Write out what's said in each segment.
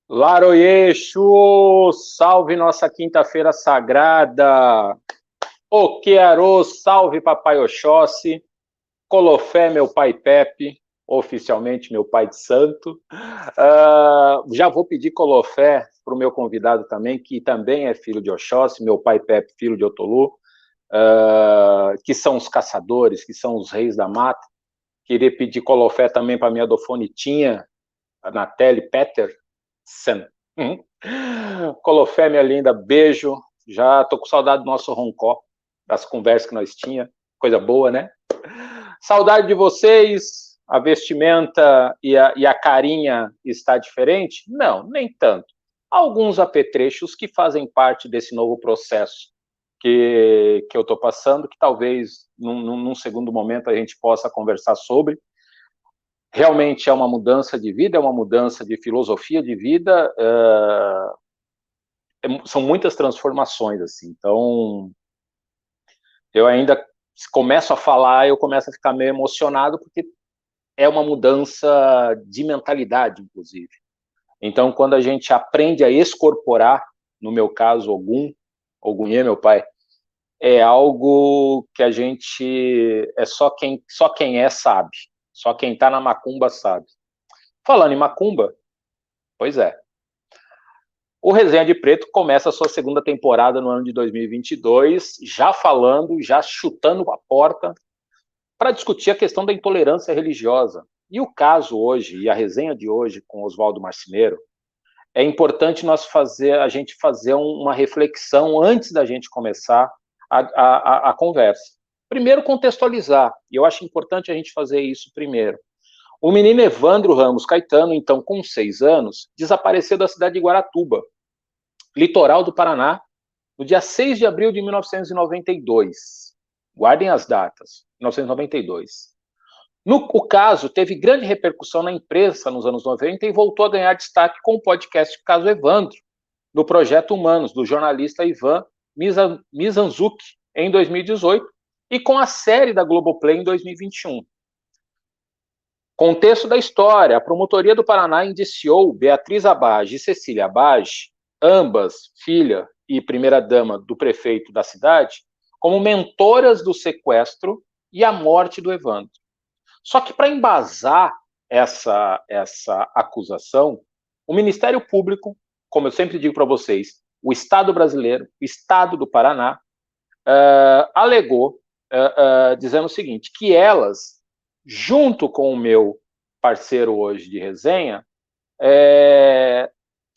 Laroyeixo, salve nossa quinta-feira sagrada. Oquearô, salve Papai Oxóssi. Colofé, meu pai Pepe, oficialmente meu pai de santo. Já vou pedir Colofé para o meu convidado também, que também é filho de Oxóssi, meu pai Pepe, filho de Otolu, que são os caçadores, que são os reis da mata. Queria pedir Colofé também para minha dofonitinha, a Nathalie Peter. Colofé, minha linda, beijo. Já tô com saudade do nosso roncó, das conversas que nós tinha. Coisa boa, né? Saudade de vocês. A vestimenta e a carinha está diferente? Não, nem tanto. Alguns apetrechos que fazem parte desse novo processo que eu estou passando, que talvez num segundo momento a gente possa conversar sobre. Realmente é uma mudança de vida, é uma mudança de filosofia de vida, são muitas transformações, assim. Então, eu ainda começo a falar, eu começo a ficar meio emocionado, porque é uma mudança de mentalidade, inclusive. Então, quando a gente aprende a escorporar, no meu caso, Ogum é meu pai, é algo que a gente, só quem é sabe, só quem está na macumba sabe. Falando em macumba, pois é, o Resenha de Preto começa a sua segunda temporada no ano de 2022, já falando, já chutando a porta para discutir a questão da intolerância religiosa. E o caso hoje, e a resenha de hoje com Oswaldo Marceneiro, é importante a gente fazer uma reflexão antes da gente começar a conversa. Primeiro, contextualizar, e eu acho importante a gente fazer isso primeiro. O menino Evandro Ramos Caetano, então com 6 anos, desapareceu da cidade de Guaratuba, litoral do Paraná, no dia 6 de abril de 1992. Guardem as datas, 1992. O caso teve grande repercussão na imprensa nos anos 90 e voltou a ganhar destaque com o podcast Caso Evandro, do Projeto Humanos, do jornalista Ivan Mizanzuki, em 2018, e com a série da Globoplay em 2021. Contexto da história: a Promotoria do Paraná indiciou Beatriz Abage e Cecília Abage, ambas filha e primeira-dama do prefeito da cidade, como mentoras do sequestro e a morte do Evandro. Só que para embasar essa acusação, o Ministério Público, como eu sempre digo para vocês, o Estado brasileiro, o Estado do Paraná, alegou, dizendo o seguinte, que elas, junto com o meu parceiro hoje de resenha,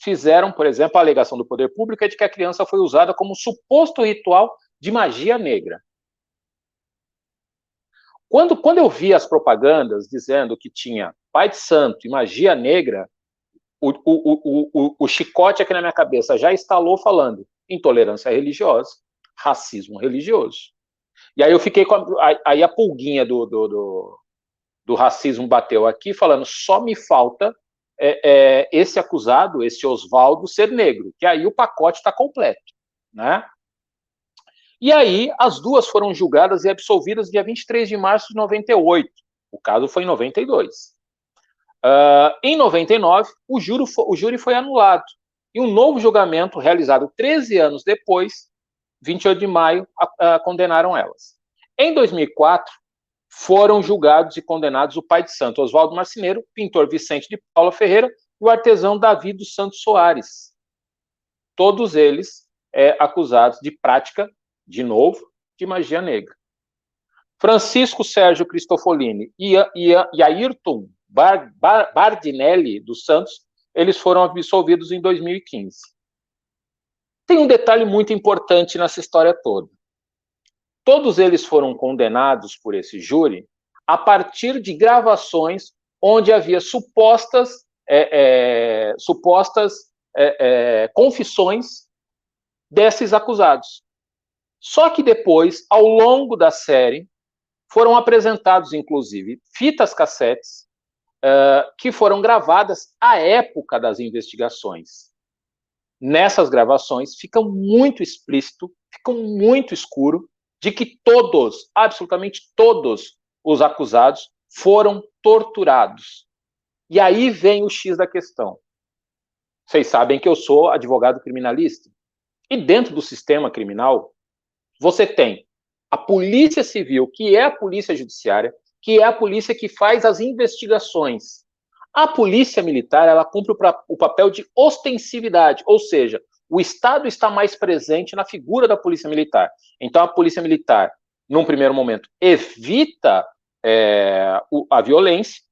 fizeram, por exemplo, a alegação do poder público é de que a criança foi usada como suposto ritual de magia negra. Quando eu vi as propagandas dizendo que tinha pai de santo e magia negra, o chicote aqui na minha cabeça já estalou falando intolerância religiosa, racismo religioso. E aí eu fiquei com aí a pulguinha do racismo bateu aqui, falando só me falta esse acusado, esse Oswaldo, ser negro, que aí o pacote está completo, né? E aí as duas foram julgadas e absolvidas dia 23 de março de 98. O caso foi em 92. Em 99, o júri foi anulado. E um novo julgamento, realizado 13 anos depois, 28 de maio, condenaram elas. Em 2004, foram julgados e condenados o pai de santo Oswaldo Marceneiro, pintor Vicente de Paula Ferreira e o artesão Davi dos Santos Soares. Todos eles acusados de prática, de novo, de magia negra. Francisco Sérgio Cristofolini e Ayrton Bardinelli dos Santos, eles foram absolvidos em 2015. Tem um detalhe muito importante nessa história toda. Todos eles foram condenados por esse júri a partir de gravações onde havia supostas confissões desses acusados. Só que depois, ao longo da série, foram apresentados, inclusive, fitas cassetes que foram gravadas à época das investigações. Nessas gravações fica muito explícito, fica muito escuro, de que todos, absolutamente todos os acusados foram torturados. E aí vem o X da questão. Vocês sabem que eu sou advogado criminalista. E dentro do sistema criminal, você tem a polícia civil, que é a polícia judiciária, que é a polícia que faz as investigações. A polícia militar, ela cumpre o papel de ostensividade, ou seja, o Estado está mais presente na figura da polícia militar. Então, a polícia militar, num primeiro momento, evita a violência.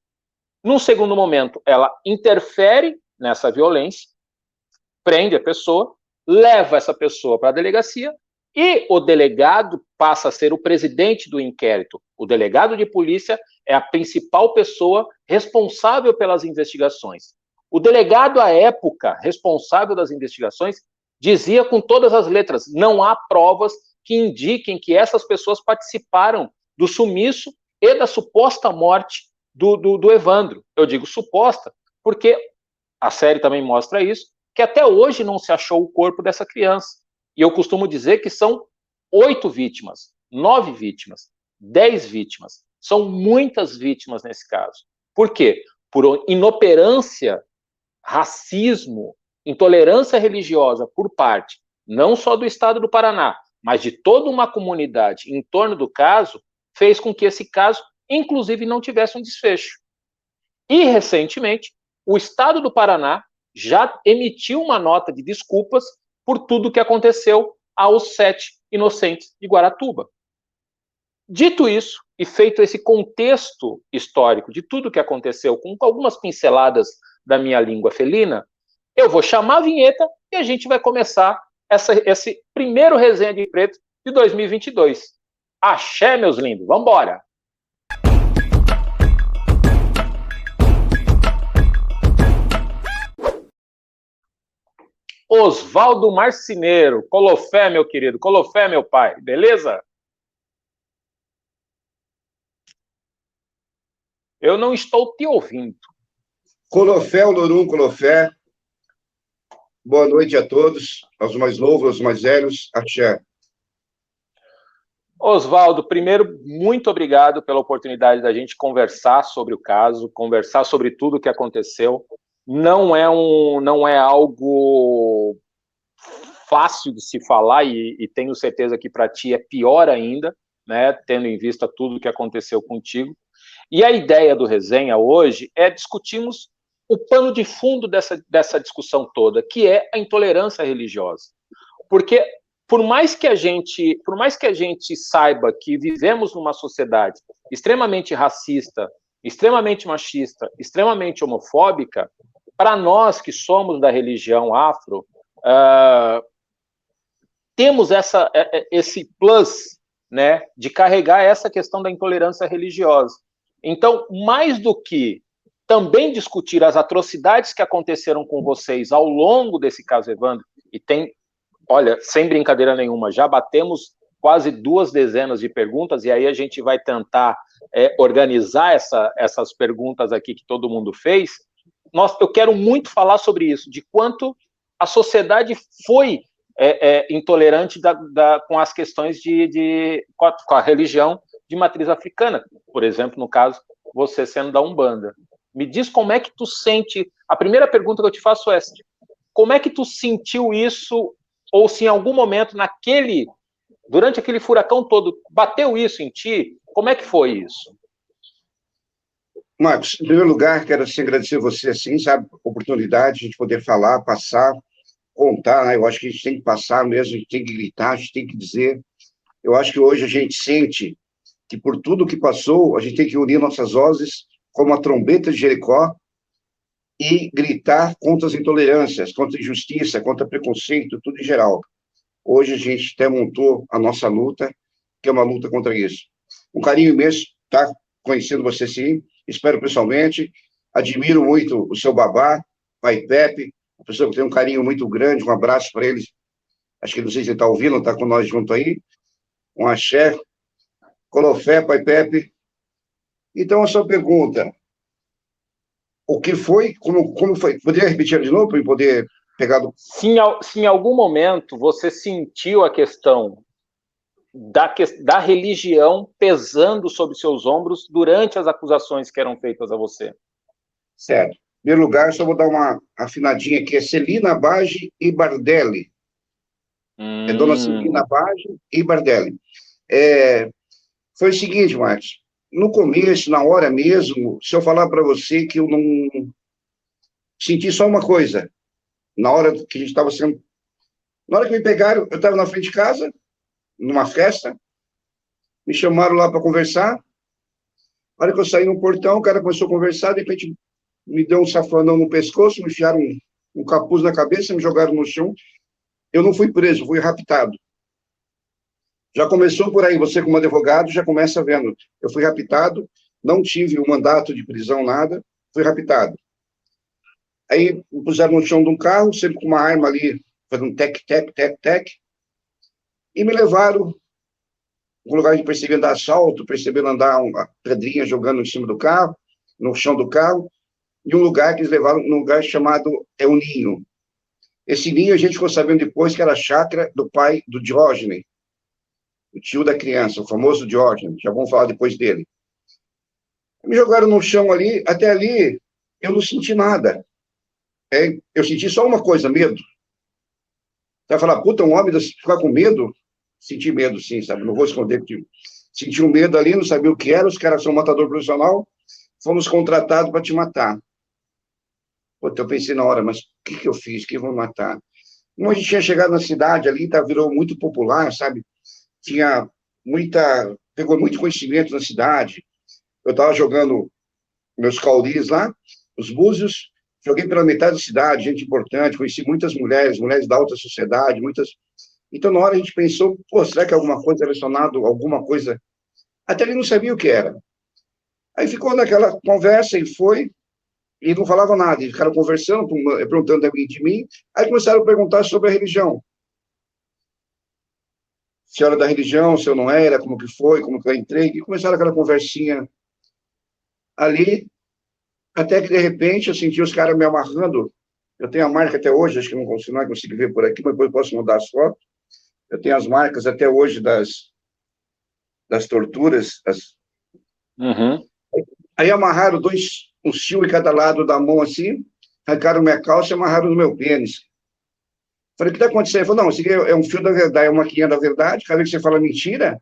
Num segundo momento, ela interfere nessa violência, prende a pessoa, leva essa pessoa para a delegacia e o delegado passa a ser o presidente do inquérito. O delegado de polícia é a principal pessoa responsável pelas investigações. O delegado, à época, responsável das investigações, dizia com todas as letras: não há provas que indiquem que essas pessoas participaram do sumiço e da suposta morte do Evandro. Eu digo suposta, porque a série também mostra isso, que até hoje não se achou o corpo dessa criança. E eu costumo dizer que são 8 vítimas, 9 vítimas, 10 vítimas. São muitas vítimas nesse caso. Por quê? Por inoperância, racismo, intolerância religiosa por parte não só do Estado do Paraná, mas de toda uma comunidade em torno do caso, fez com que esse caso, inclusive, não tivesse um desfecho. E, recentemente, o Estado do Paraná já emitiu uma nota de desculpas por tudo que aconteceu aos 7 inocentes de Guaratuba. Dito isso, e feito esse contexto histórico de tudo que aconteceu, com algumas pinceladas da minha língua felina, eu vou chamar a vinheta e a gente vai começar esse primeiro Resenha de Preto de 2022. Axé, meus lindos, vamos embora! Oswaldo Marcineiro, Colofé, meu querido, Colofé, meu pai, beleza? Eu não estou te ouvindo. Colofé, Olorum, Colofé. Boa noite a todos, aos mais novos, aos mais velhos. Axé. Oswaldo, primeiro, muito obrigado pela oportunidade da gente conversar sobre o caso, conversar sobre tudo o que aconteceu. Não é algo fácil de se falar e tenho certeza que para ti é pior ainda, né, tendo em vista tudo o que aconteceu contigo. E a ideia do Resenha hoje é discutirmos o pano de fundo dessa discussão toda, que é a intolerância religiosa. Porque por mais que a gente saiba que vivemos numa sociedade extremamente racista, extremamente machista, extremamente homofóbica, para nós que somos da religião afro, temos esse plus, né, de carregar essa questão da intolerância religiosa. Então, mais do que também discutir as atrocidades que aconteceram com vocês ao longo desse caso Evandro, e tem, olha, sem brincadeira nenhuma, já batemos quase 2 dezenas de perguntas, e aí a gente vai tentar organizar essas perguntas aqui que todo mundo fez. Eu quero muito falar sobre isso, de quanto a sociedade foi intolerante com as questões com a religião de matriz africana, por exemplo, no caso, você sendo da Umbanda. Me diz como é que tu sente, a primeira pergunta que eu te faço é, como é que tu sentiu isso, ou se em algum momento durante aquele furacão todo, bateu isso em ti, como é que foi isso? Marcos, em primeiro lugar, quero agradecer a você, assim, sabe, a oportunidade de a gente poder falar, passar, contar, né? Eu acho que a gente tem que passar mesmo, a gente tem que gritar, a gente tem que dizer. Eu acho que hoje a gente sente que por tudo que passou, a gente tem que unir nossas vozes como a trombeta de Jericó e gritar contra as intolerâncias, contra a injustiça, contra o preconceito, tudo em geral. Hoje a gente até montou a nossa luta, que é uma luta contra isso. Um carinho imenso, tá? Conhecendo você, sim. Espero pessoalmente. Admiro muito o seu babá, pai Pepe, uma pessoa que tem um carinho muito grande. Um abraço para ele. Acho que não sei se ele está ouvindo, está com nós junto aí. Um axé. Colofé, pai Pepe. Então, a sua pergunta. O que foi? Como foi? Poderia repetir de novo para eu poder pegar do... Se em algum momento você sentiu a questão da religião pesando sobre seus ombros durante as acusações que eram feitas a você. Certo. primeiro lugar, só vou dar uma afinadinha aqui, é Celina Bage e Bardelli. É Dona Celina Bage e Bardelli. Foi o seguinte, Marcos, no começo, na hora mesmo, se eu falar para você que eu não senti só uma coisa, na hora que a gente estava sendo... Na hora que me pegaram, eu estava na frente de casa, numa festa, me chamaram lá para conversar. Na hora que eu saí no portão, o cara começou a conversar, de repente me deu um safanão no pescoço, me enfiaram um capuz na cabeça, me jogaram no chão. Eu não fui preso, fui raptado. Já começou por aí, você como advogado já começa vendo. Eu fui raptado, não tive um mandato de prisão, nada, fui raptado. Aí me puseram no chão de um carro, sempre com uma arma ali, fazendo tec, tec, tec, tec, e me levaram um lugar de percebendo assalto, percebendo andar uma pedrinha jogando em cima do carro, no chão do carro, e um lugar que eles levaram, num lugar chamado o Ninho. Esse ninho a gente ficou sabendo depois que era a chácara do pai do Diógenes, o tio da criança, o famoso Diógenes, já vamos falar depois dele. Me jogaram no chão ali, até ali eu não senti nada. Eu senti só uma coisa, medo. Você vai falar, puta, um homem ficar com medo? Senti medo, sim, sabe? Não vou esconder que senti um medo ali, não sabia o que era, os caras são matador profissional, fomos contratados para te matar. Puta, eu pensei na hora, mas o que eu fiz? Que vão matar? Como a gente tinha chegado na cidade ali, virou muito popular, sabe? Tinha pegou muito conhecimento na cidade. Eu estava jogando meus caulis lá, os búzios, joguei pela metade da cidade, gente importante, conheci muitas mulheres, mulheres da alta sociedade, muitas... Então, na hora a gente pensou, pô, será que é alguma coisa relacionada, alguma coisa... Até ele não sabia o que era. Aí ficou naquela conversa e foi, e não falava nada, e ficaram conversando, perguntando de mim, aí começaram a perguntar sobre a religião. Se eu era da religião, se eu não era, como que foi, como que eu entrei, e começaram aquela conversinha ali, até que, de repente, eu senti os caras me amarrando. Eu tenho a marca até hoje, acho que não vai conseguir ver por aqui, mas depois eu posso mandar as fotos. Eu tenho as marcas até hoje das torturas. Uhum. Aí amarraram um fio em cada lado da mão, assim, arrancaram minha calça e amarraram no meu pênis. Falei, o que está acontecendo? Ele falou, não, esse aqui é um fio da verdade, é uma maquininha da verdade, cada vez que você fala mentira,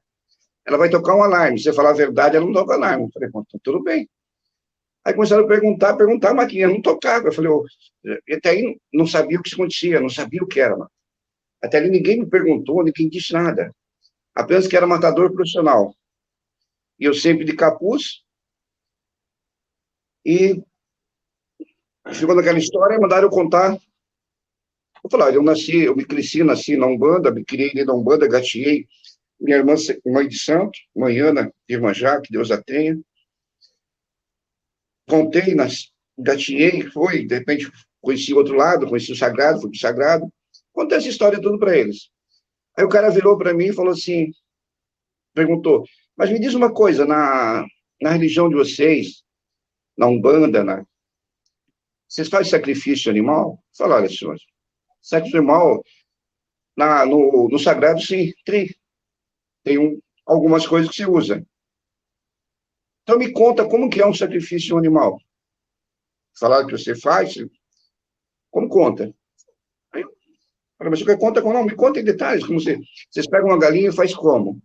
ela vai tocar um alarme. Se você falar a verdade, ela não toca alarme. Eu falei, tudo bem. Aí começaram a perguntar, a maquininha não tocava. Eu falei, até aí não sabia o que acontecia, não sabia o que era. Mano. Até ali ninguém me perguntou, ninguém disse nada. Apenas que era matador profissional. E eu sempre de capuz. E ficou naquela história, mandaram eu contar. Eu falei, eu me cresci, nasci na Umbanda, me criei na Umbanda, gateei. Minha irmã, mãe de santo, Manhana, irmã Já, que Deus a tenha. Contei, gatinhei, foi, de repente conheci o outro lado, conheci o sagrado, fui pro sagrado, contei essa história tudo para eles. Aí o cara virou para mim e falou assim, perguntou, mas me diz uma coisa, na religião de vocês, na Umbanda, vocês fazem sacrifício animal? Eu falei, olha, senhor, sacrifício animal, no sagrado, sim, tem algumas coisas que se usa. Então me conta como que é um sacrifício animal. Falaram que você faz, como conta? Aí eu falei, mas você conta como? Não, me conta em detalhes, como vocês pegam uma galinha e faz como?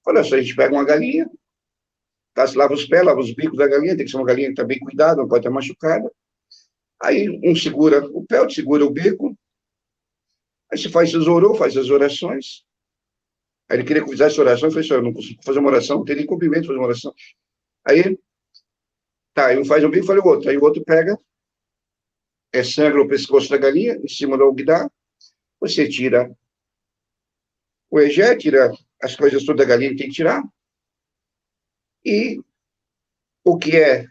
Olha só, a gente pega uma galinha, tá, se lava os pés, lava os bicos da galinha, tem que ser uma galinha que está bem cuidada, não pode estar machucada. Aí um segura o pé, outro segura o bico, aí você faz orou, faz as orações. Aí ele queria que eu fizesse oração, eu falei, senhor, eu não consigo fazer uma oração, não teria cumprimento fazer uma oração. Aí, tá, aí um faz um bico, falei o outro. Aí o outro pega, sangra o pescoço da galinha, em cima do alguidar, você tira o egé, tira as coisas todas da galinha que tem que tirar, e o que é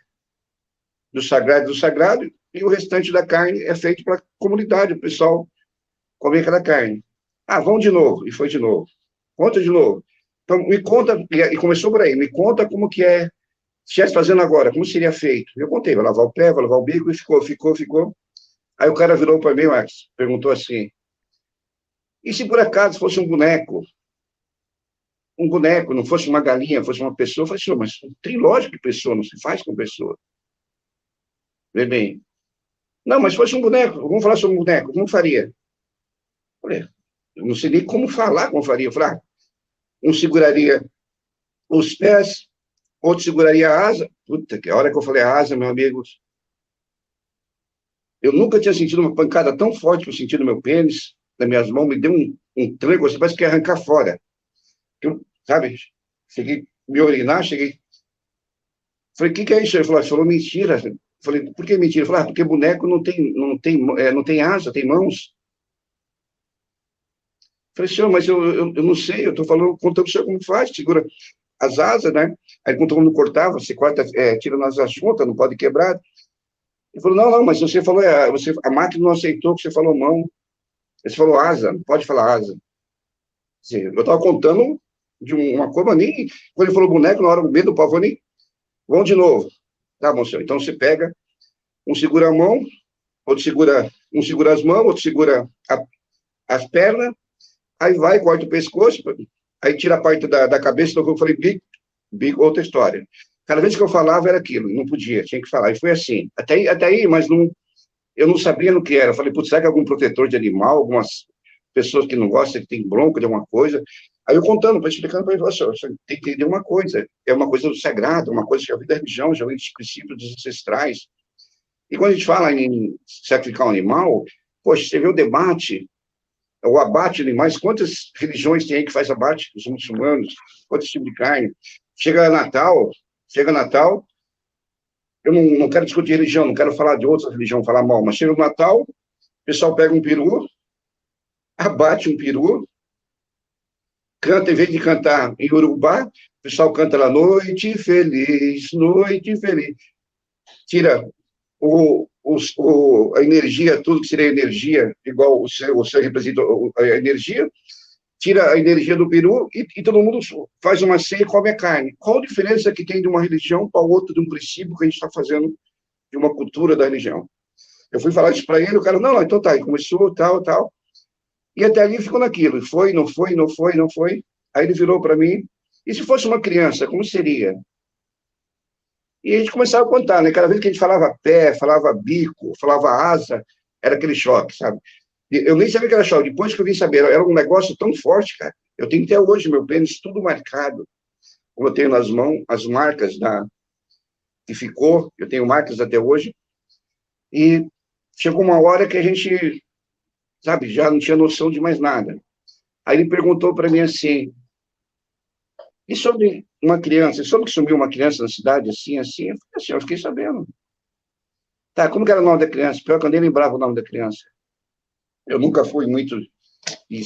do sagrado, e o restante da carne é feito para a comunidade, o pessoal come aquela carne. Ah, vamos de novo, e foi de novo. Conta de novo. Então, me conta, e começou por aí, me conta como que é, se estivesse fazendo agora, como seria feito? Eu contei, vai lavar o pé, vai lavar o bico, e ficou. Aí o cara virou para mim, Max, perguntou assim, e se por acaso fosse um boneco, não fosse uma galinha, fosse uma pessoa, eu falei assim, mas tem lógica que pessoa não se faz com pessoa. Vê bem, Não, mas se fosse um boneco, vamos falar sobre um boneco, como faria? Eu falei, eu não sei nem como falar como faria. Eu falei, um seguraria os pés, outro seguraria a asa. Puta, que a hora que eu falei a asa, meu amigo, eu nunca tinha sentido uma pancada tão forte que eu senti no meu pênis, nas minhas mãos, me deu um tranco, assim, parece que ia arrancar fora. Eu, sabe, cheguei a me urinar, cheguei. Falei, o que é isso? Ele falou, mentira. Falei, por que mentira? Ele falou, porque boneco não tem asa, tem mãos. Falei, senhor, mas eu não sei, eu estou falando, contando para o senhor como faz, segura as asas, né? Aí contou como cortava, você corta, tira nas asas juntas, não pode quebrar. Ele falou, não, mas você falou, a máquina não aceitou que você falou mão. Você falou asa, não pode falar asa. Assim, eu estava contando de uma coisa, nem. Quando ele falou boneco, na hora do medo do pavor, nem. Vamos de novo. Tá bom, senhor. Então você pega, um segura a mão, um segura as mãos, outro segura as pernas, aí vai, corta o pescoço, aí tira a parte da cabeça, então eu falei, bico, outra história. Cada vez que eu falava era aquilo, não podia, tinha que falar. E foi assim. Até aí, mas não, eu não sabia no que era. Eu falei, putz, será que é algum protetor de animal, algumas pessoas que não gostam, que tem bronca de alguma coisa? Aí eu contando, explicando para ele, você tem que entender uma coisa, é uma coisa sagrada, uma coisa que já vem da religião, já vem dos princípios dos ancestrais. E quando a gente fala em sacrificar um animal, poxa, você vê o debate, o abate de animais, quantas religiões tem aí que faz abate? Os muçulmanos, quantos tipos de carne? Chega Natal, eu não quero discutir religião, não quero falar de outra religião, falar mal, mas chega o Natal, o pessoal pega um peru, abate um peru, canta, em vez de cantar em Urubá, o pessoal canta lá, noite feliz, tira a energia, tudo que seria energia, igual o seu representa a energia, tira a energia do peru e todo mundo faz uma ceia e come a carne. Qual a diferença que tem de uma religião para outra, de um princípio que a gente está fazendo de uma cultura da religião? Eu fui falar isso para ele, o cara, não, então tá, e começou, tal, e até ali ficou naquilo, foi, não foi, não foi, não foi, aí ele virou para mim, e se fosse uma criança, como seria? E a gente começava a contar, né? Cada vez que a gente falava pé, falava bico, falava asa, era aquele choque, sabe? Eu nem sabia que era choque. Depois que eu vim saber, era um negócio tão forte, cara. Eu tenho até hoje meu pênis tudo marcado. Como eu tenho nas mãos as marcas que ficou, eu tenho marcas até hoje. E chegou uma hora que a gente, sabe, já não tinha noção de mais nada. Aí ele perguntou para mim assim: e sobre uma criança? Soube que sumiu uma criança na cidade, assim, assim? Eu falei assim, eu fiquei sabendo. Tá, como que era o nome da criança? Pior que eu nem lembrava o nome da criança. Eu nunca fui muito de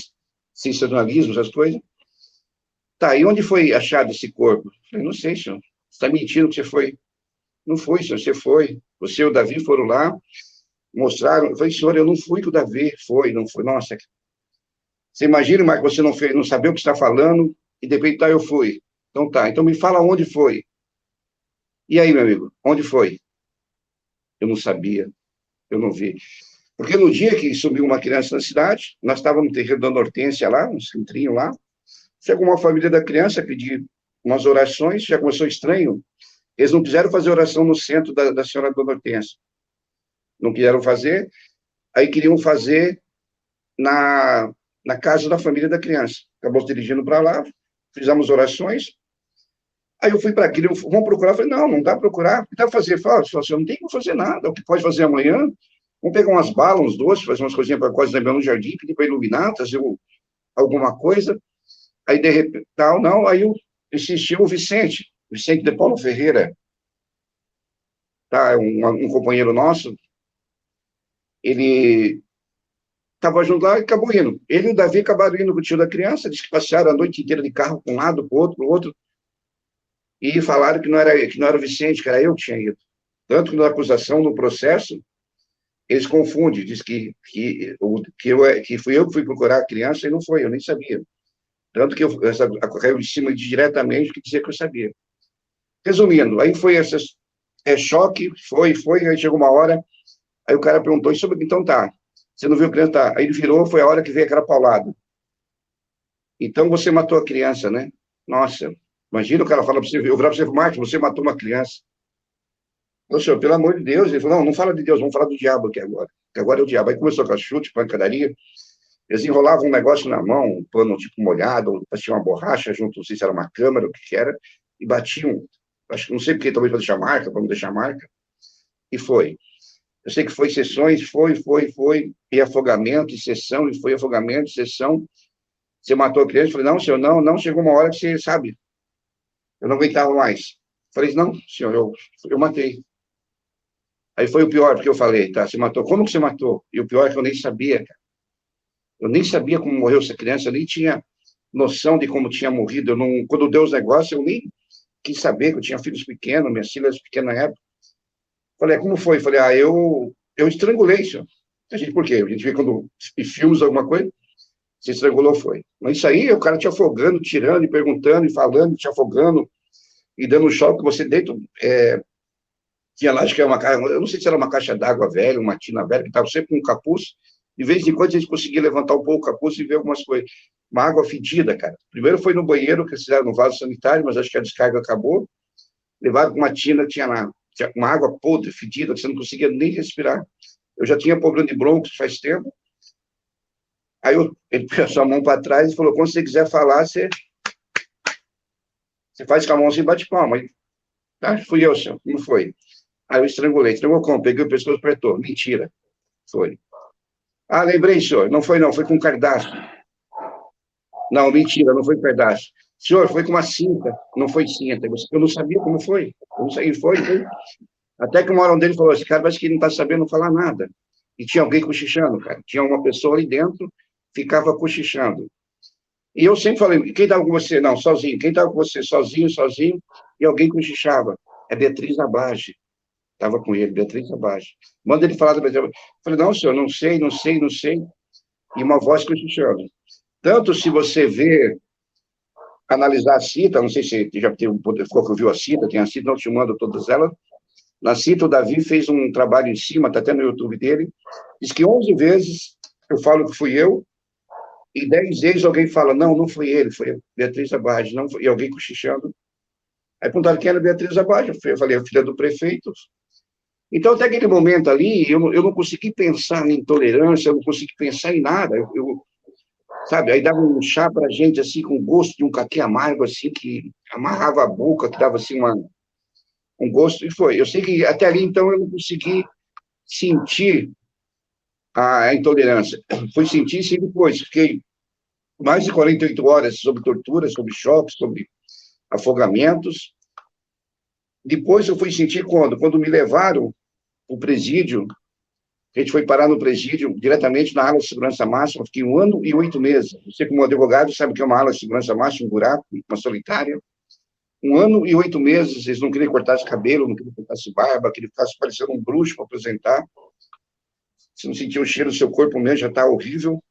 sensacionalismo, essas coisas. Tá, e onde foi achado esse corpo? Eu falei, não sei, senhor. Você está mentindo que você foi? Não foi, senhor, você foi. Você e o Davi foram lá, mostraram. Eu falei, senhor, eu não fui com o Davi. Foi, não foi. Nossa, você imagina, Marco, você não, fez, não sabia o que está falando e de repente, tá, eu fui. Então tá, então me fala onde foi. E aí, meu amigo, onde foi? Eu não sabia, eu não vi. Porque no dia que sumiu uma criança na cidade, nós estávamos no terreiro da Hortência lá, um centrinho lá, chegou uma família da criança pedir umas orações, já começou estranho. Eles não quiseram fazer oração no centro da Senhora da Hortência. Não quiseram fazer, aí queriam fazer na casa da família da criança. Acabou se dirigindo para lá, fizemos orações. Aí eu fui para aquilo, vamos procurar. Eu falei, não dá para procurar. O que dá para fazer? Falei, assim, não tem como fazer nada. O que pode fazer amanhã? Vamos pegar umas balas, uns doces, fazer umas coisinhas para quase lembrar no jardim, pedir para iluminar, trazer alguma coisa. Aí, de repente, não. Aí eu insisti o Vicente de Paulo Ferreira, tá? Um companheiro nosso, ele estava junto lá e acabou indo. Ele e o Davi acabaram indo com o tio da criança, disse que passearam a noite inteira de carro, para um lado, para o outro, e falaram que não era o Vicente, que era eu que tinha ido. Tanto que na acusação, no processo, eles confundem, diz que fui eu que fui procurar a criança e não foi, eu nem sabia. Tanto que caiu em cima diretamente que dizia que eu sabia. Resumindo, aí foi choque, foi, aí chegou uma hora, aí o cara perguntou, então tá, você não viu a criança? Tá. Aí ele virou, foi a hora que veio aquela paulada. Então você matou a criança, né? Nossa, imagina o cara falar para você, eu virar para você, Marcos, você matou uma criança. Falou, senhor, pelo amor de Deus. Ele falou, não, não fala de Deus, vamos falar do diabo aqui agora. Que agora é o diabo. Aí começou com a chute, pancadaria. Eles enrolavam um negócio na mão, um pano tipo molhado, ou tinha uma borracha junto, não sei se era uma câmera, o que era, e batiam. Acho que não sei porque, talvez para deixar marca, para não deixar marca. E foi. Eu sei que foi sessões, foi, e afogamento, e sessão, e foi afogamento, sessão. Você matou a criança? Eu falei, não, senhor, não, não. Chegou uma hora que você, sabe, eu não aguentava mais. Falei, não, senhor, eu matei. Aí foi o pior, porque eu falei, tá, você matou. Como que você matou? E o pior é que eu nem sabia, cara. Eu nem sabia como morreu essa criança, eu nem tinha noção de como tinha morrido. Eu não, quando deu os negócios, eu nem quis saber, que eu tinha filhos pequenos, minhas filhas pequenas na época. Falei, como foi? Falei, eu estrangulei, senhor. A gente, por quê? A gente vê quando em filmes alguma coisa, se estrangulou, foi. Mas isso aí, o cara te afogando, tirando, e perguntando, e falando, te afogando, e dando um choque que você dentro. Tinha lá, acho que é uma caixa, eu não sei se era uma caixa d'água velha, uma tina velha, que estava sempre com um capuz. De vez em quando a gente conseguia levantar um pouco o capuz e ver algumas coisas. Uma água fedida, cara. Primeiro foi no banheiro, que eles fizeram no vaso sanitário, mas acho que a descarga acabou. Levaram uma tina, tinha lá uma água podre, fedida, que você não conseguia nem respirar. Eu já tinha problema de bronquios faz tempo. Aí ele pôs a mão para trás e falou, quando você quiser falar, você faz com a mão assim, bate palma. Aí, tá, fui eu, senhor. Como foi? Aí eu estrangulei. Estrangulou como? Peguei o pescoço e apertou. Mentira. Foi. Ah, lembrei, senhor. Não foi, não. Foi com cardápio. Não, mentira, não foi com cardápio. Senhor, foi com uma cinta. Não foi cinta. Eu não sabia como foi. Eu não sei, foi. Até que uma hora um deles falou, esse cara parece que não está sabendo falar nada. E tinha alguém cochichando, cara. Tinha uma pessoa ali dentro, ficava cochichando. E eu sempre falei, quem estava com você? Não, sozinho. Quem estava com você? Sozinho. E alguém cochichava. É Beatriz Abage. Estava com ele, Beatriz Abage. Manda ele falar da Beatriz Abage. Eu falei, não, senhor, não sei. E uma voz cochichando. Tanto se você vê, analisar a cita, não sei se já tem ficou que viu a cita, tem a cita, não te mando todas elas. Na cita, o Davi fez um trabalho em cima, está até no YouTube dele, diz que 11 vezes eu falo que fui eu, e 10 vezes alguém fala, não, não foi ele, foi a Beatriz Abade, não foi, e alguém cochichando. Aí perguntaram quem era a Beatriz Abade, eu falei, a filha do prefeito. Então, até aquele momento ali, eu não consegui pensar em intolerância, eu não consegui pensar em nada, sabe, aí dava um chá para a gente, assim, com gosto de um caqui amargo, assim, que amarrava a boca, que dava, assim, um gosto, e foi. Eu sei que até ali, então, eu não consegui sentir a intolerância. Fui sentir, sim, depois. Fiquei mais de 48 horas sobre tortura, sobre choques, sobre afogamentos. Depois eu fui sentir quando? Quando me levaram para o presídio, a gente foi parar no presídio, diretamente na ala de segurança máxima, fiquei 1 ano e 8 meses. Você, como advogado, sabe o que é uma ala de segurança máxima, um buraco, uma solitária. 1 ano e 8 meses, eles não queriam cortar esse cabelo, não queriam cortar esse barba, queriam ficar parecendo um bruxo para apresentar. Você não sentia o cheiro do seu corpo mesmo, já está horrível.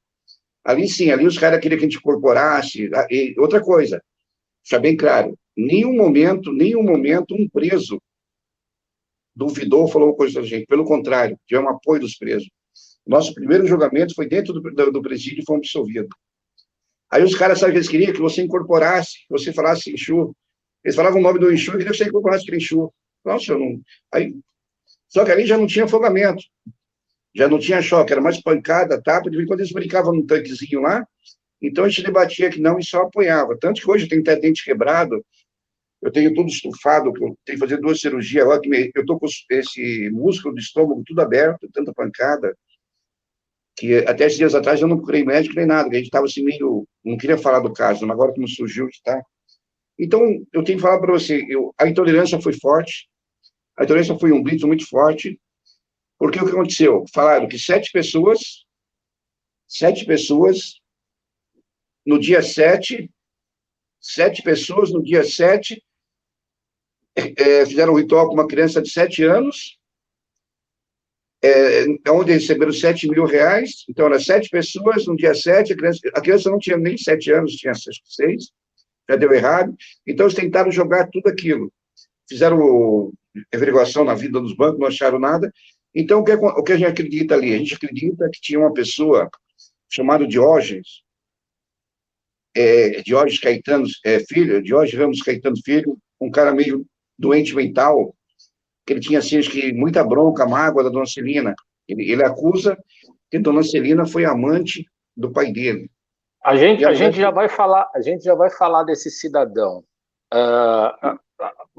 Ali sim, ali os caras queriam que a gente incorporasse. E outra coisa, deixar bem claro, nenhum momento, um preso duvidou ou falou uma coisa da gente. Pelo contrário, tivemos apoio dos presos. Nosso primeiro julgamento foi dentro do presídio e fomos absolvidos. Aí os caras, sabe o que eles queriam? Que você incorporasse, que você falasse Exu. Eles falavam o nome do Exu e queriam que você incorporasse aquele Exu. Nossa, eu não... Aí... Só que ali já não tinha afogamento, já não tinha choque, era mais pancada, tapa, de vez em quando eles brincavam num tanquezinho lá, então a gente debatia que não e só apoiava. Tanto que hoje eu tenho até dente quebrado, eu tenho tudo estufado, eu tenho que fazer 2 cirurgias agora, eu estou com esse músculo do estômago tudo aberto, tanta pancada, que até esses dias atrás eu não procurei médico nem nada, a gente estava assim meio, não queria falar do caso, mas agora como surgiu, está. Então, eu tenho que falar para você, a intolerância foi forte, a intolerância foi um grito muito forte, porque o que aconteceu? Falaram que 7 pessoas, no dia 7 pessoas no dia 7 fizeram um ritual com uma criança de 7 anos, onde receberam R$ 7.000. Então, eram 7 pessoas no dia 7, a criança não tinha nem 7 anos, tinha 6, já deu errado. Então, eles tentaram jogar tudo aquilo. Fizeram averiguação na vida dos bancos, não acharam nada. Então, o que a gente acredita ali? A gente acredita que tinha uma pessoa chamada Diógenes, Diógenes Caetano Filho, Diógenes Ramos Caetano Filho, um cara meio doente mental, que ele tinha, assim, acho que muita bronca, mágoa da dona Celina. Ele acusa que a dona Celina foi amante do pai dele. A gente já vai falar desse cidadão.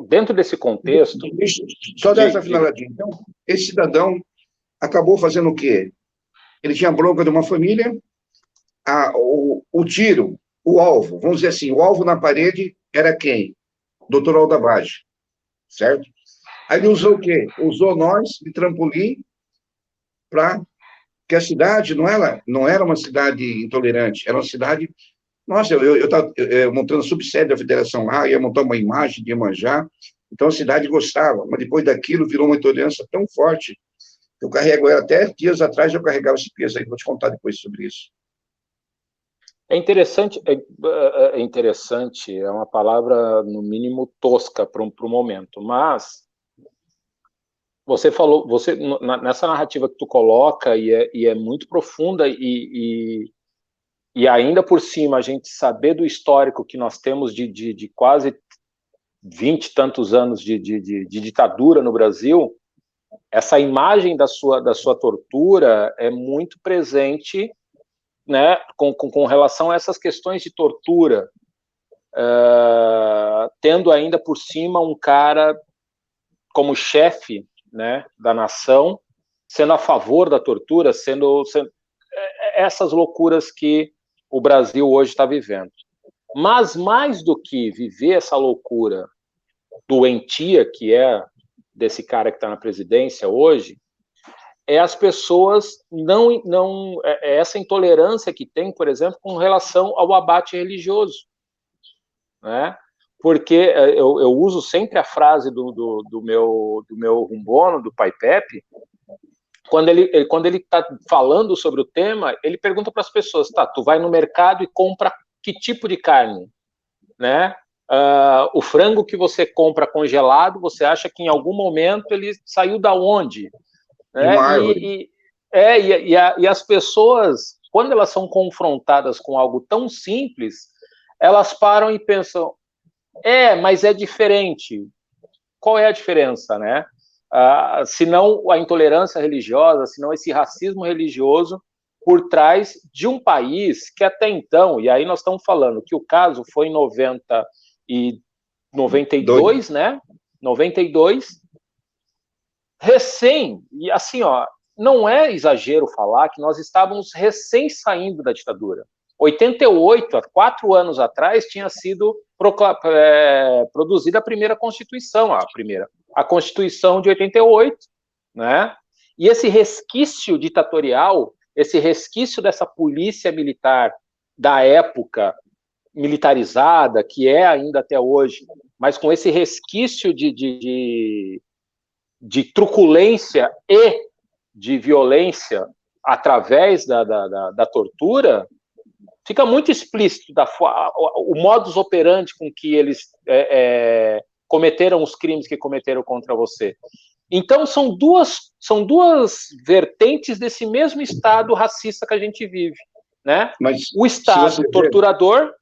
Dentro desse contexto... Só dar essa finaladinha. Então, esse cidadão acabou fazendo o quê? Ele tinha bronca de uma família, o tiro, o alvo, vamos dizer assim, o alvo na parede era quem? Doutor Aldabage, certo? Aí ele usou o quê? Usou nós de trampolim para que a cidade não era uma cidade intolerante, era uma cidade... Nossa, eu estava montando subsede da federação lá, ia montar uma imagem de Iemanjá, então a cidade gostava, mas depois daquilo virou uma intolerância tão forte que eu carrego ela, até dias atrás eu carregava esse peso aí, vou te contar depois sobre isso. É interessante, é uma palavra, no mínimo, tosca para o momento, mas você falou, nessa narrativa que tu coloca, e é muito profunda, e ainda por cima, a gente saber do histórico que nós temos de quase 20 e tantos anos de ditadura no Brasil, essa imagem da sua tortura é muito presente, né, com relação a essas questões de tortura, tendo ainda por cima um cara como chefe, né, da nação, sendo a favor da tortura, sendo essas loucuras que o Brasil hoje está vivendo. Mas mais do que viver essa loucura doentia que é desse cara que está na presidência hoje, é as pessoas essa intolerância que tem, por exemplo, com relação ao abate religioso, né? Porque eu uso sempre a frase do meu rumbono, do pai Pepe, quando ele está falando sobre o tema, ele pergunta para as pessoas, tá, tu vai no mercado e compra que tipo de carne, né? O frango que você compra congelado, você acha que em algum momento ele saiu da onde? Né? E as pessoas, quando elas são confrontadas com algo tão simples, elas param e pensam, mas é diferente. Qual é a diferença, né? Se não a intolerância religiosa, se não esse racismo religioso por trás de um país que até então, e aí nós estamos falando que o caso foi em 92, né? 92, e assim, não é exagero falar que nós estávamos recém saindo da ditadura. 88, há 4 anos atrás, tinha sido produzida a primeira Constituição, a Constituição de 88, né? E esse resquício ditatorial, esse resquício dessa polícia militar da época militarizada, que é ainda até hoje, mas com esse resquício de truculência e de violência através da tortura, fica muito explícito o modus operandi com que eles cometeram os crimes que cometeram contra você. Então, são duas vertentes desse mesmo Estado racista que a gente vive, né? Mas, o Estado torturador,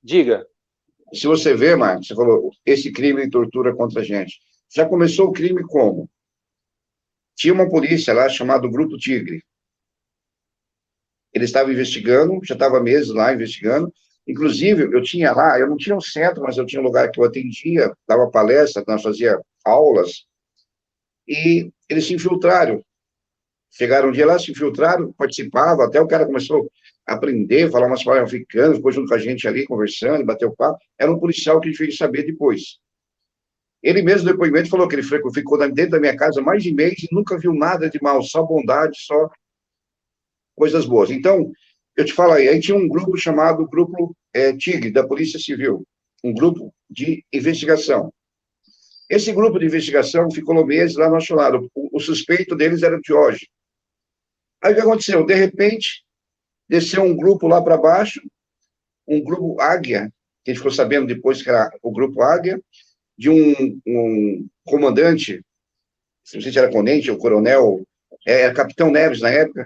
diga. Se você vê, Marcos, você falou, esse crime de tortura contra a gente. Já começou o crime como? Tinha uma polícia lá chamada Grupo Tigre. Ele estava investigando, já estava meses lá investigando. Inclusive, eu não tinha um centro, mas eu tinha um lugar que eu atendia, dava palestra, nós fazia aulas, e eles se infiltraram. Chegaram um dia lá, se infiltraram, participavam, até o cara começou a aprender, falar umas palavras africanas, ficou junto com a gente ali, conversando, bateu papo. Era um policial que a gente veio saber depois. Ele mesmo, no depoimento, falou que ele ficou dentro da minha casa mais de mês e nunca viu nada de mal, só bondade, só coisas boas. Então, eu te falo aí tinha um grupo chamado Grupo Tigre, da Polícia Civil, um grupo de investigação. Esse grupo de investigação ficou meses lá no nosso lado. O suspeito deles era o Diógenes. Aí o que aconteceu? De repente, desceu um grupo lá para baixo, um grupo Águia, que a gente ficou sabendo depois que era o grupo Águia, de um comandante, não sei se era tenente ou coronel, era Capitão Neves na época,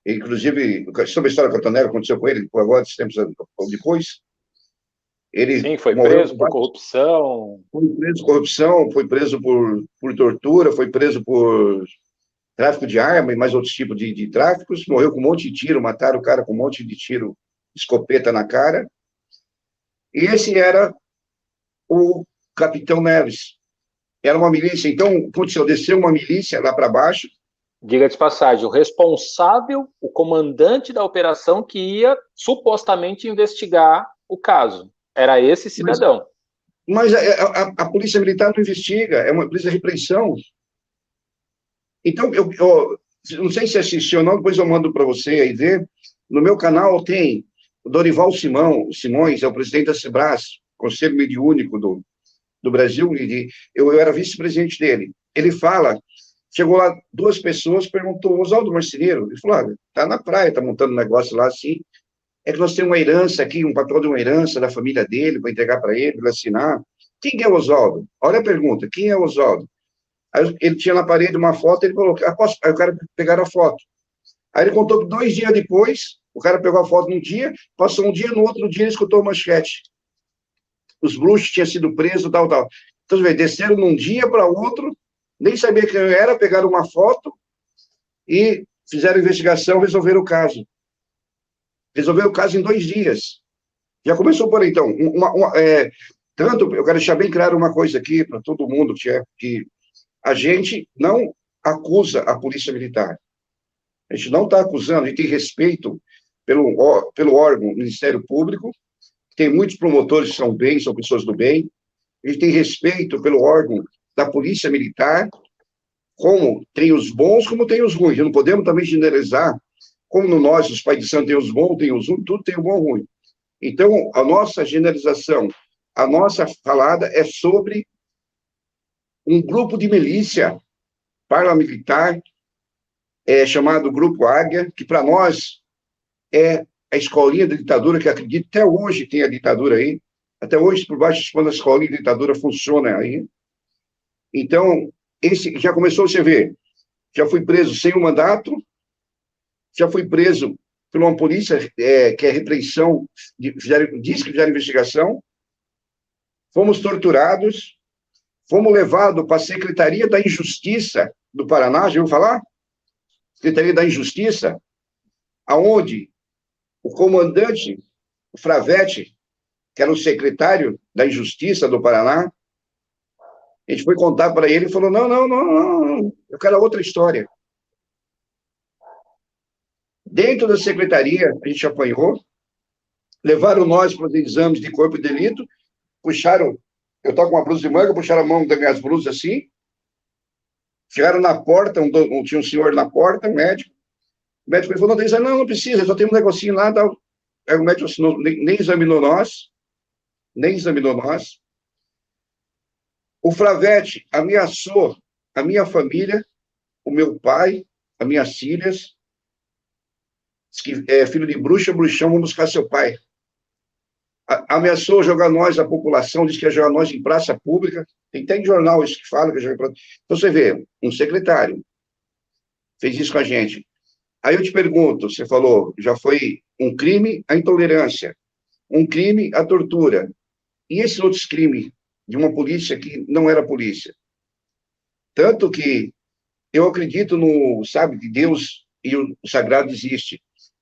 inclusive, sobre a história do Capitão Neves, aconteceu com ele, agora, tempos depois, Ele Sim, foi morreu preso por corrupção. foi preso por corrupção, foi preso por tortura, foi preso por tráfico de arma e mais outros tipos de tráficos, morreu com um monte de tiro, mataram o cara com um monte de tiro, escopeta na cara. E esse era o Capitão Neves. Era uma milícia. Então, aconteceu, desceu uma milícia lá para baixo. Diga de passagem, o responsável, o comandante da operação que ia supostamente investigar o caso. Era esse Mas, cidadão. mas a Polícia Militar não investiga, é uma polícia de repressão. Então, eu não sei se assistiu ou não, depois eu mando para você aí ver. No meu canal tem o Dorival Simões, é o presidente da Cebras, Conselho Mediúnico do Brasil, e eu era vice-presidente dele. Ele fala, chegou lá duas pessoas, perguntou, Oswaldo Marceneiro, ele falou, tá na praia, tá montando um negócio lá assim, é que nós temos uma herança aqui, um papel de uma herança da família dele, para entregar para ele, para assinar. Quem é o Oswaldo? Olha a pergunta, quem é o Oswaldo? Aí ele tinha na parede uma foto, ele falou, aí o cara pegaram a foto. Aí ele contou que 2 dias depois, o cara pegou a foto num dia, passou um dia, no outro dia ele escutou a manchete. Os bruxos tinham sido presos, tal, tal. Então, desceram num dia para outro, nem sabia quem eu era, pegaram uma foto e fizeram investigação, resolveram o caso. Resolveram o caso em 2 dias. Já começou por aí, então. Tanto, eu quero deixar bem claro uma coisa aqui para todo mundo, que a gente não acusa a Polícia Militar. A gente não está acusando, a gente tem respeito pelo órgão Ministério Público, tem muitos promotores que são bem, são pessoas do bem, a gente tem respeito pelo órgão da Polícia Militar, como tem os bons, como tem os ruins. Não podemos também generalizar, como no nós, os pais de santo, tem os bons, tem os ruins, tudo tem o bom e o ruim. Então, a nossa generalização, a nossa falada é sobre um grupo de milícia paramilitar, chamado Grupo Águia, que para nós é a escolinha da ditadura, que acredito até hoje tem a ditadura aí, até hoje, por baixo dos panos, a escolinha da ditadura funciona aí. Então, esse já começou, você vê, já fui preso sem o mandato, já fui preso por uma polícia que é repreensão, diz que fizeram investigação, fomos torturados, fomos levados para a Secretaria da Injustiça do Paraná, já ouviu falar? Secretaria da Injustiça, aonde o comandante, o Fravetti, que era o secretário da Injustiça do Paraná, a gente foi contar para ele e falou, não, eu quero outra história. Dentro da secretaria, a gente apanhou, levaram nós para os exames de corpo de delito, puxaram, eu estou com uma blusa de manga, puxaram a mão das minhas blusas assim, chegaram na porta, tinha um senhor na porta, um médico, o médico falou, não precisa, só tem um negocinho lá, tal. Aí o médico assinou, nem examinou nós, O Fravetti ameaçou a minha família, o meu pai, as minhas filhas, que é filho de bruxa, bruxão, vamos buscar seu pai. Ameaçou jogar nós, a população, disse que ia jogar nós em praça pública, tem até em jornal isso que fala, que joga em praça. Então você vê, um secretário fez isso com a gente. Aí eu te pergunto, você falou, já foi um crime a intolerância, um crime a tortura, e esses outros crimes de uma polícia que não era polícia? Tanto que eu acredito no, sabe, que Deus e o sagrado existe.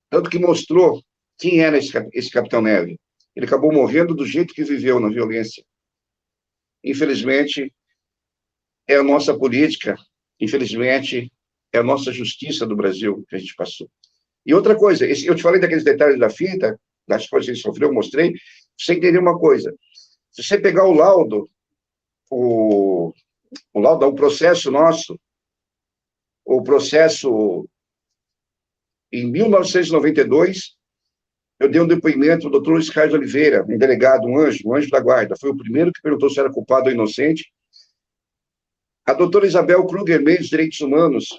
Tanto que mostrou quem era esse Capitão Neve. Ele acabou morrendo do jeito que viveu, na violência. Infelizmente, é a nossa política, infelizmente, é a nossa justiça do Brasil que a gente passou. E outra coisa, eu te falei daqueles detalhes da fita, das coisas que ele sofreu, eu mostrei, você entender uma coisa. Se você pegar o laudo, o laudo, o processo nosso, o processo em 1992, eu dei um depoimento, o doutor Luiz Carlos Oliveira, um delegado, um anjo da guarda, foi o primeiro que perguntou se era culpado ou inocente. A doutora Isabel Kruger Mendes, Direitos Humanos,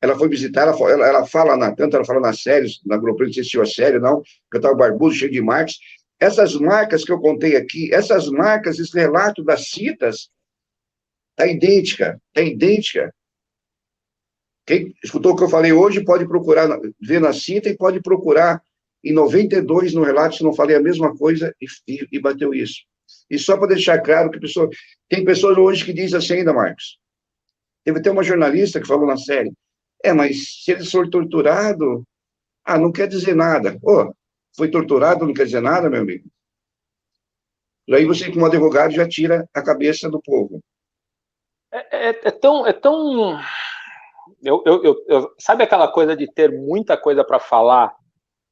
ela foi visitar, ela fala, tanto ela fala nas séries, na Globo, não sei se assistiu a série, não, que eu estava barbudo, cheio de marcas. Essas marcas que eu contei aqui, essas marcas, esse relato das citas, está idêntica. Quem escutou o que eu falei hoje pode procurar, ver na cita e pode procurar Em 92, no Relatos, não falei a mesma coisa e bateu isso. E só para deixar claro que tem pessoas hoje que dizem assim ainda, Marcos. Teve até uma jornalista que falou na série, mas se ele for torturado, não quer dizer nada. Foi torturado, não quer dizer nada, meu amigo. E aí você, como advogado, já tira a cabeça do povo. É tão... sabe aquela coisa de ter muita coisa para falar,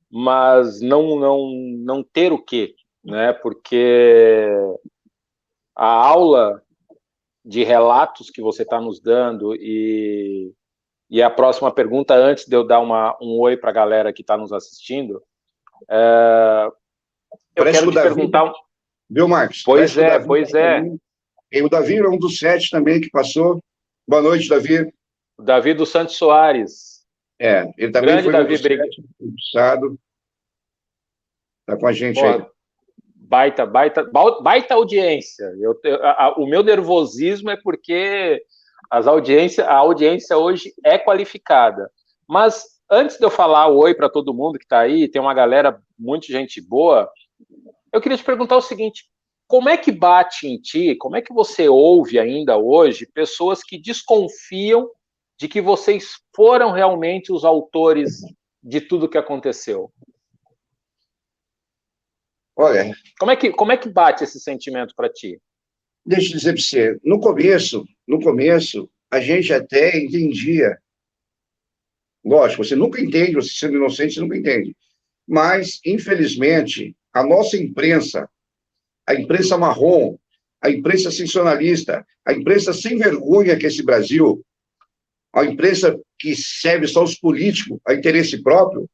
mas não ter o quê, né? Porque a aula de relatos que você está nos dando e a próxima pergunta, antes de eu dar um oi para a galera que está nos assistindo, eu Parece quero que o te Davi, perguntar... Viu, Marcos? Pois é. E o Davi é um dos 7 também que passou. Boa noite, Davi. O Davi dos Santos Soares. Ele também Grande foi um Davi, dos 7 entrevistado. Está com a gente aí. Baita audiência. O meu nervosismo é porque a audiência hoje é qualificada. Mas antes de eu falar oi para todo mundo que está aí, tem uma galera, muita gente boa, eu queria te perguntar o seguinte: como é que bate em ti, como é que você ouve ainda hoje pessoas que desconfiam de que vocês foram realmente os autores de tudo que aconteceu? Olha, como é que bate esse sentimento para ti? deixa eu dizer para você, no começo, a gente até entendia. Lógico, você nunca entende, você sendo inocente, você nunca entende. Mas, infelizmente, a nossa imprensa, a imprensa marrom, a imprensa sensacionalista, a imprensa sem vergonha que é esse Brasil, a imprensa que serve só os políticos a interesse próprio,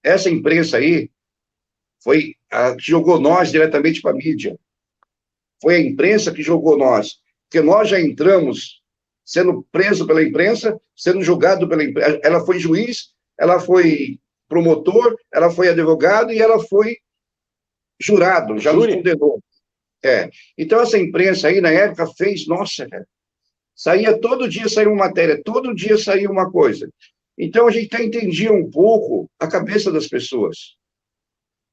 essa imprensa aí foi a que jogou nós diretamente para a mídia. Foi a imprensa que jogou nós, porque nós já entramos sendo preso pela imprensa, sendo julgado pela imprensa. Ela foi juiz, ela foi promotor, ela foi advogado e ela foi jurado, já nos condenou. Então, essa imprensa aí, na época, fez, nossa, cara, todo dia saía uma matéria, todo dia saía uma coisa. Então, a gente até entendia um pouco a cabeça das pessoas.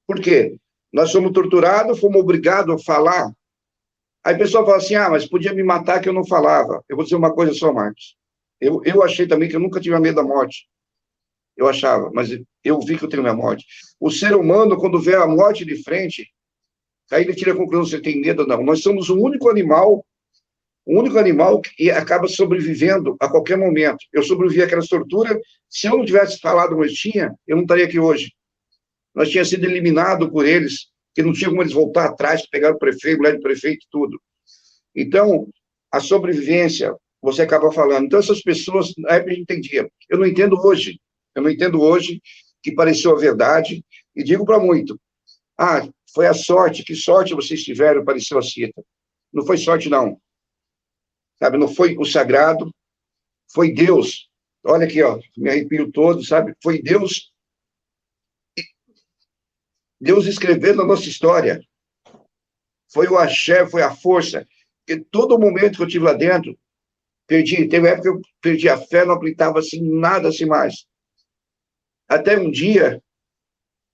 Por quê? Nós fomos torturados, fomos obrigados a falar. Aí o pessoal fala assim, mas podia me matar que eu não falava. Eu vou dizer uma coisa só, Marcos. Eu achei também que eu nunca tive medo da morte. Eu achava, mas eu vi que eu tenho minha morte. O ser humano, quando vê a morte de frente, aí ele tira a conclusão se ele tem medo ou não. Nós somos o único animal que acaba sobrevivendo a qualquer momento. Eu sobrevivi àquelas torturas. Se eu não tivesse falado como eu tinha, eu não estaria aqui hoje. Nós tínhamos sido eliminados por eles, que não tinha como eles voltar atrás, pegar o prefeito, mulher do prefeito, tudo. Então, a sobrevivência, você acaba falando. Então, essas pessoas, na época a gente entendia. Eu não entendo hoje que pareceu a verdade, e digo para muito, foi a sorte, que sorte vocês tiveram, pareceu a Cita. Não foi sorte, não. Sabe, não foi o sagrado, foi Deus. Olha aqui, me arrepio todo, sabe? Foi Deus escrevendo a nossa história. Foi o axé, foi a força. Porque todo momento que eu tive lá dentro, teve época que eu perdi a fé, não acreditava assim, nada assim mais. Até um dia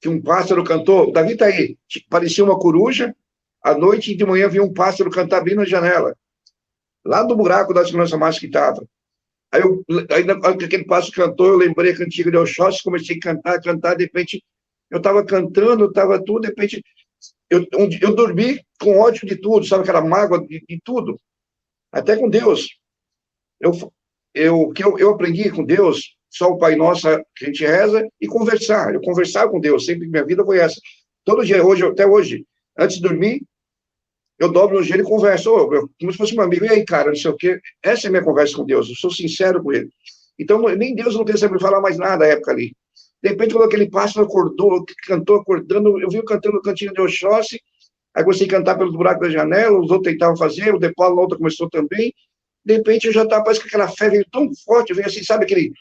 que um pássaro cantou, Davi está aí, parecia uma coruja, à noite e de manhã vi um pássaro cantar bem na janela, lá no buraco da segurança máxima que estava. Aí, aquele pássaro cantou, eu lembrei a cantiga de Oxóssi, comecei a cantar, de repente, eu estava cantando, estava tudo, de repente, eu dormi com ódio de tudo, sabe, aquela mágoa de tudo, até com Deus. Eu aprendi com Deus, só o Pai Nosso que a gente reza, e conversar. Eu conversava com Deus, sempre minha vida foi essa. Todo dia, até hoje, antes de dormir, eu dobro o joelho e converso, como se fosse um amigo. E aí, cara, não sei o quê. Essa é a minha conversa com Deus, eu sou sincero com Ele. Então, nem Deus não quer saber falar mais nada na época ali. De repente, quando aquele pássaro acordou, cantou acordando, eu vi cantando o cantinho de Oxóssi, aí comecei a cantar pelo buraco da janela, os outros tentavam fazer, o De Paulo na outra começou também. De repente, eu já estava, parece que aquela fé veio tão forte, veio assim, sabe aquele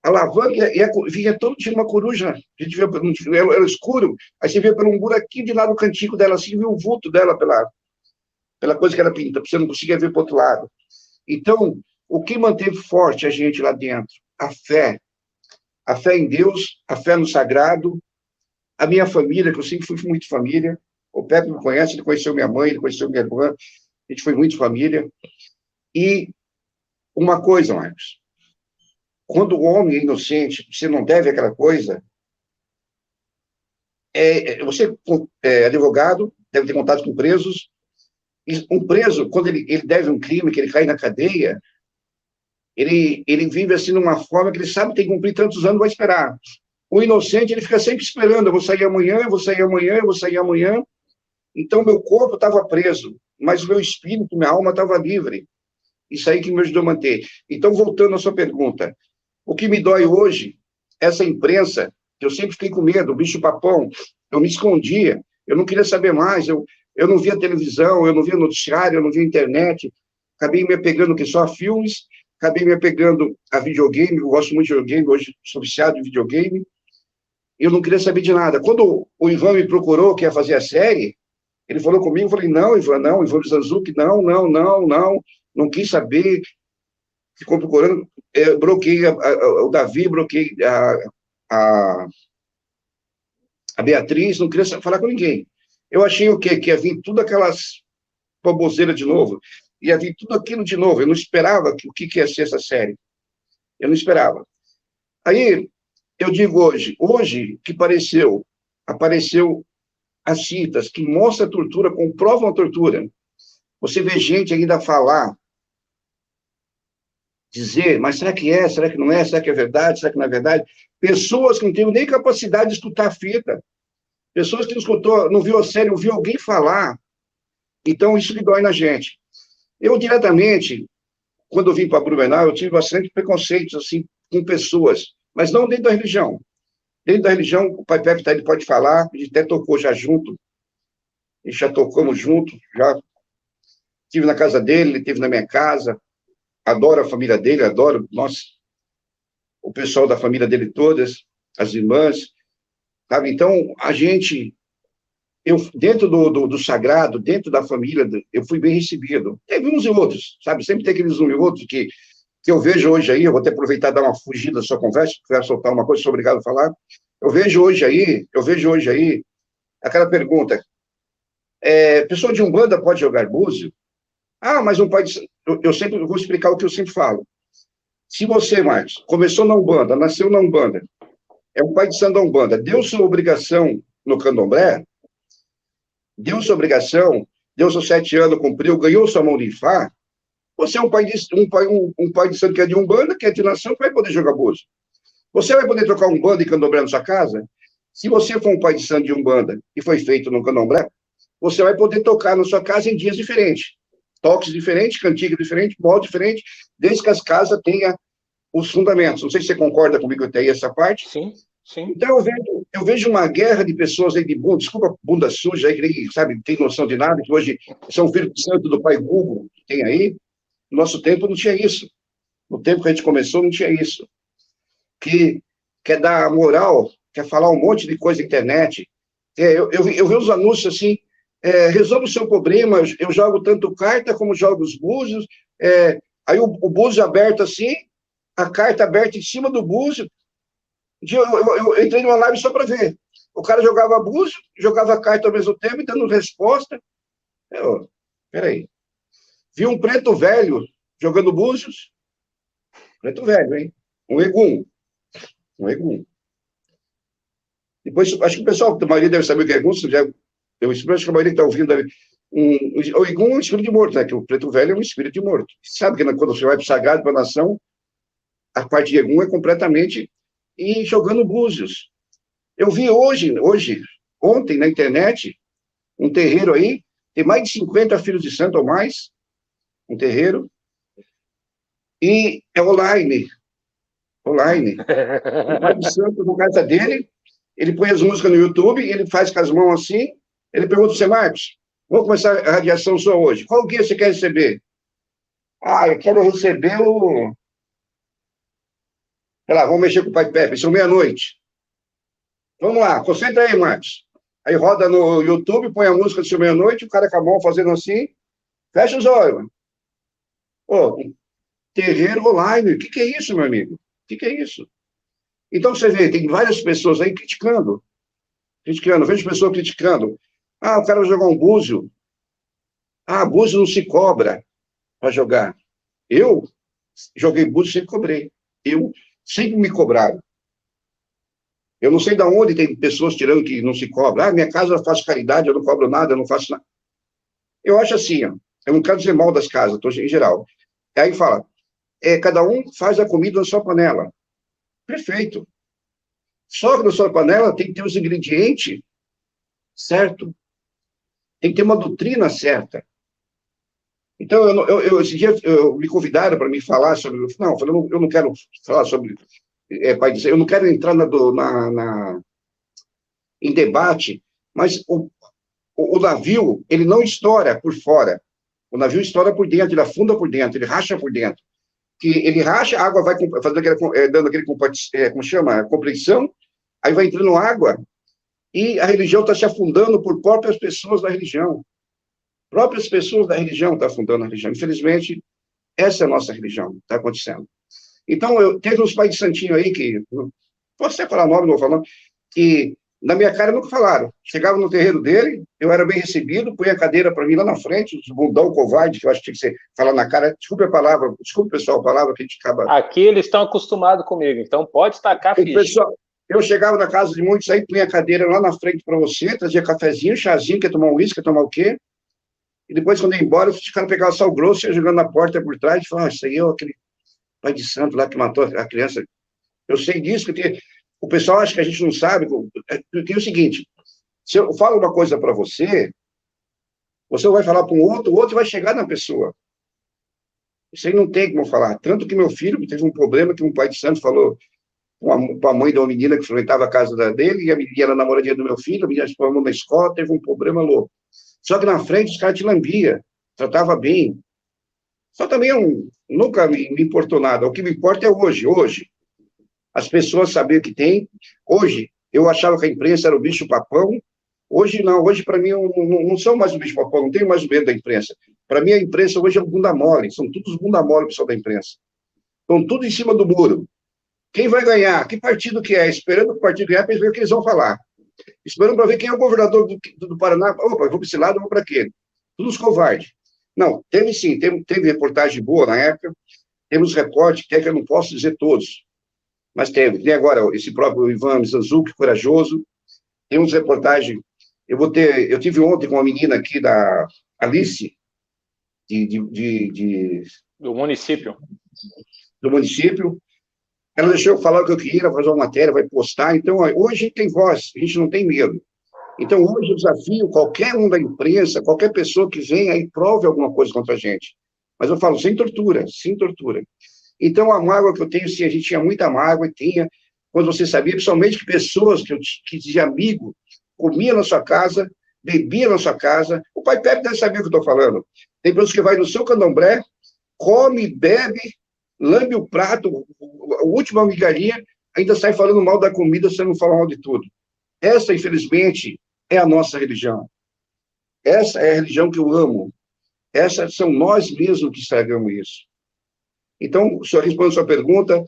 alavanca, e vinha todo dia uma coruja, a gente via, era escuro, aí você via por um buraquinho de lá no cantico dela, assim, viu o vulto dela pela coisa que ela pinta, você não conseguia ver para o outro lado. Então, o que manteve forte a gente lá dentro? A fé. a fé em Deus, a fé no sagrado, a minha família, que eu sempre fui muito família. O Pepe me conhece, ele conheceu minha mãe, ele conheceu minha irmã, a gente foi muito família. E uma coisa, Marcos, quando o homem é inocente, você não deve aquela coisa, você é advogado, deve ter contato com presos, e um preso, quando ele deve um crime, que ele cai na cadeia, ele vive assim numa forma que ele sabe que tem que cumprir tantos anos, vai esperar. O inocente, ele fica sempre esperando, eu vou sair amanhã, eu vou sair amanhã, eu vou sair amanhã. Então, meu corpo estava preso, mas o meu espírito, minha alma estava livre. Isso aí que me ajudou a manter. Então, voltando à sua pergunta, o que me dói hoje, essa imprensa, que eu sempre fiquei com medo, o bicho-papão, eu me escondia, eu não queria saber mais, eu não via televisão, eu não via noticiário, eu não via internet, acabei me apegando que só a filmes, acabei me apegando a videogame, eu gosto muito de videogame, hoje sou viciado em videogame, eu não queria saber de nada. Quando o Ivan me procurou, que ia fazer a série, ele falou comigo, eu falei, não, Ivan Mizanzuki, não quis saber, ficou procurando, bloqueei o Davi, bloqueei a, a Beatriz, não queria falar com ninguém. Eu achei o quê? Que ia vir tudo aquelas baboseiras de novo, ia vir tudo aquilo de novo, eu não esperava o que ia ser essa série, eu não esperava. Aí, eu digo hoje que apareceu as fitas que mostram a tortura, comprovam a tortura. Você vê gente ainda falar, dizer, mas será que é, será que não é, será que é verdade, será que não é verdade? Pessoas que não têm nem capacidade de escutar a fita, pessoas que não escutou, não viu a série, ouviu alguém falar. Então, isso que dói na gente. Eu, diretamente, quando eu vim para Blumenau, eu tive bastante preconceitos, assim, com pessoas, mas não dentro da religião. Dentro da religião, o pai Pepe ele pode falar, a gente até tocou já junto, e já tocamos junto, já estive na casa dele, ele esteve na minha casa, adoro a família dele, adoro, nossa, o pessoal da família dele todas, as irmãs, sabe? Então, a gente, dentro do sagrado, dentro da família, eu fui bem recebido. Teve uns e outros, sabe? Sempre tem aqueles uns e outros que eu vejo hoje aí, eu vou até aproveitar e dar uma fugida da sua conversa, quero soltar uma coisa, sou obrigado a falar. Eu vejo hoje aí, aquela pergunta, pessoa de Umbanda pode jogar búzio? Ah, mas não pode. Eu sempre vou explicar o que eu sempre falo. Se você, Marcos, começou na Umbanda, nasceu na Umbanda, é um pai de santo da Umbanda, deu sua obrigação no candomblé, deu seus 7 anos, cumpriu, ganhou sua mão de Ifá, você é um pai de santo que é de Umbanda, que é de nação, que vai poder jogar búzio. Você vai poder trocar Umbanda e candomblé na sua casa? Se você for um pai de santo de Umbanda e foi feito no candomblé, você vai poder tocar na sua casa em dias diferentes. Toques diferentes, cantiga diferente, modo diferente, desde que as casas tenham os fundamentos. Não sei se você concorda comigo até aí essa parte. Sim, sim. Então, eu vejo uma guerra de pessoas aí de bunda, desculpa, bunda suja, aí, que sabe, tem noção de nada, que hoje são filhos de santo do pai Google, que tem aí. No nosso tempo não tinha isso. No tempo que a gente começou, não tinha isso. Que quer dar moral, quer falar um monte de coisa na internet. Eu vi os anúncios assim, resolva o seu problema, eu jogo tanto carta como jogo os búzios, aí o búzio aberto assim, a carta aberta em cima do búzio. Eu entrei numa live só para ver. O cara jogava búzio, jogava carta ao mesmo tempo, e dando resposta. Peraí. Vi um preto velho jogando búzios. Preto velho, hein? Um egum. Depois, acho que o pessoal, a maioria deve saber o que é egum, eu acho que a maioria que está ouvindo deve... O egum é um espírito de morto, né? Que o preto velho é um espírito de morto. Sabe que quando você vai para o sagrado, para a nação, a parte de egum é completamente e jogando búzios. Eu vi ontem na internet, um terreiro aí, tem mais de 50 filhos de santo ou mais, um terreiro, e é online. O pai de santo na casa dele, ele põe as músicas no YouTube, ele faz com as mãos assim, ele pergunta para você, Marcos, vamos começar a radiação sua hoje, qual guia você quer receber? Ah, eu quero receber sei lá, vamos mexer com o pai Pepe, são meia-noite. Vamos lá, concentra aí, Marcos. Aí roda no YouTube, põe a música do seu meia-noite, o cara com a mão fazendo assim, fecha os olhos. Pô, terreiro online, o que é isso, meu amigo? O que é isso? Então, você vê, tem várias pessoas aí criticando, vejo pessoas criticando. Ah, o cara vai jogar um búzio. Ah, búzio não se cobra para jogar. Eu joguei búzio e sempre cobrei. Eu sempre me cobraram. Eu não sei de onde tem pessoas tirando que não se cobra. Ah, minha casa eu faço caridade, eu não cobro nada, eu não faço nada. Eu acho assim, ó, eu não quero dizer mal das casas, estou em geral. Aí fala, cada um faz a comida na sua panela. Perfeito. Só que na sua panela tem que ter os ingredientes certo. Tem que ter uma doutrina certa. Então, esse dia me convidaram para me falar sobre. Não, eu não quero falar sobre. Pai dizer, eu não quero entrar em debate, mas o navio, ele não estoura por fora. O navio estoura por dentro, ele afunda por dentro, ele racha por dentro. Que ele racha, a água vai fazendo dando aquele, como chama? Compressão, aí vai entrando água, e a religião está se afundando por próprias pessoas da religião. Próprias pessoas da religião estão afundando a religião. Infelizmente, essa é a nossa religião, está acontecendo. Então, teve uns pais de santinho aí que, posso até falar nome, não vou falar nome, que na minha cara nunca falaram. Chegava no terreiro dele, eu era bem recebido, punha a cadeira para mim lá na frente, os bundão covarde, que eu acho que tinha que ser falar na cara. Desculpe a palavra, desculpe, pessoal, a palavra que a gente acaba. Aqui eles estão acostumados comigo, então pode tacar a ficha. Pessoal, eu chegava na casa de muitos aí, punha a cadeira lá na frente para você, trazia cafezinho, chazinho, quer tomar um uísque, quer tomar o quê? E depois, quando ia embora, os caras pegavam sal grosso, ia jogando na porta por trás, e falavam, isso aí é aquele pai de santo lá que matou a criança. Eu sei disso, porque o pessoal acha que a gente não sabe. Porque é o seguinte, se eu falo uma coisa para você, você vai falar para um outro, o outro vai chegar na pessoa. Isso aí não tem como falar. Tanto que meu filho teve um problema que um pai de santo falou para a mãe de uma menina que frequentava a casa dele, e a menina era namoradinha do meu filho, a menina se formou na escola, teve um problema louco. Só que na frente os caras te lambia, tratava bem. Só também nunca me importou nada. O que me importa é hoje. Hoje, as pessoas saberem que tem. Hoje, eu achava que a imprensa era o bicho-papão. Hoje, não. Hoje, para mim, eu não sou mais o bicho-papão, não tenho mais medo da imprensa. Para mim, a imprensa hoje é o bunda mole. São todos bunda mole, pessoal da imprensa. Estão tudo em cima do muro. Quem vai ganhar? Que partido que é? Esperando o partido ganhar para ver o que eles vão falar. Esperando para ver quem é o governador do Paraná. Opa, eu vou para esse lado, eu vou para aquele. Todos covardes. Não, teve sim, teve reportagem boa na época, temos recortes, que eu não posso dizer todos, mas teve. Tem agora esse próprio Ivan Mizanzuki, corajoso, tem uns reportagens. Eu tive ontem com uma menina aqui da Alice, do município. Do município. Ela deixou eu falar o que eu queria, fazer uma matéria, vai postar. Então, hoje a gente tem voz, a gente não tem medo. Então, hoje eu desafio qualquer um da imprensa, qualquer pessoa que venha e prove alguma coisa contra a gente. Mas eu falo, sem tortura, sem tortura. Então, a mágoa que eu tenho, sim, a gente tinha muita mágoa, e tinha, quando você sabia, principalmente que pessoas que de amigo, comia na sua casa, bebia na sua casa. O pai Pepe deve saber o que eu estou falando. Tem pessoas que vai no seu candomblé, come, bebe, lambe o prato, a última migalhinha, ainda sai falando mal da comida, você não fala mal de tudo. Essa, infelizmente, é a nossa religião. Essa é a religião que eu amo. Essas são nós mesmos que estragamos isso. Então, o senhor respondendo a sua pergunta,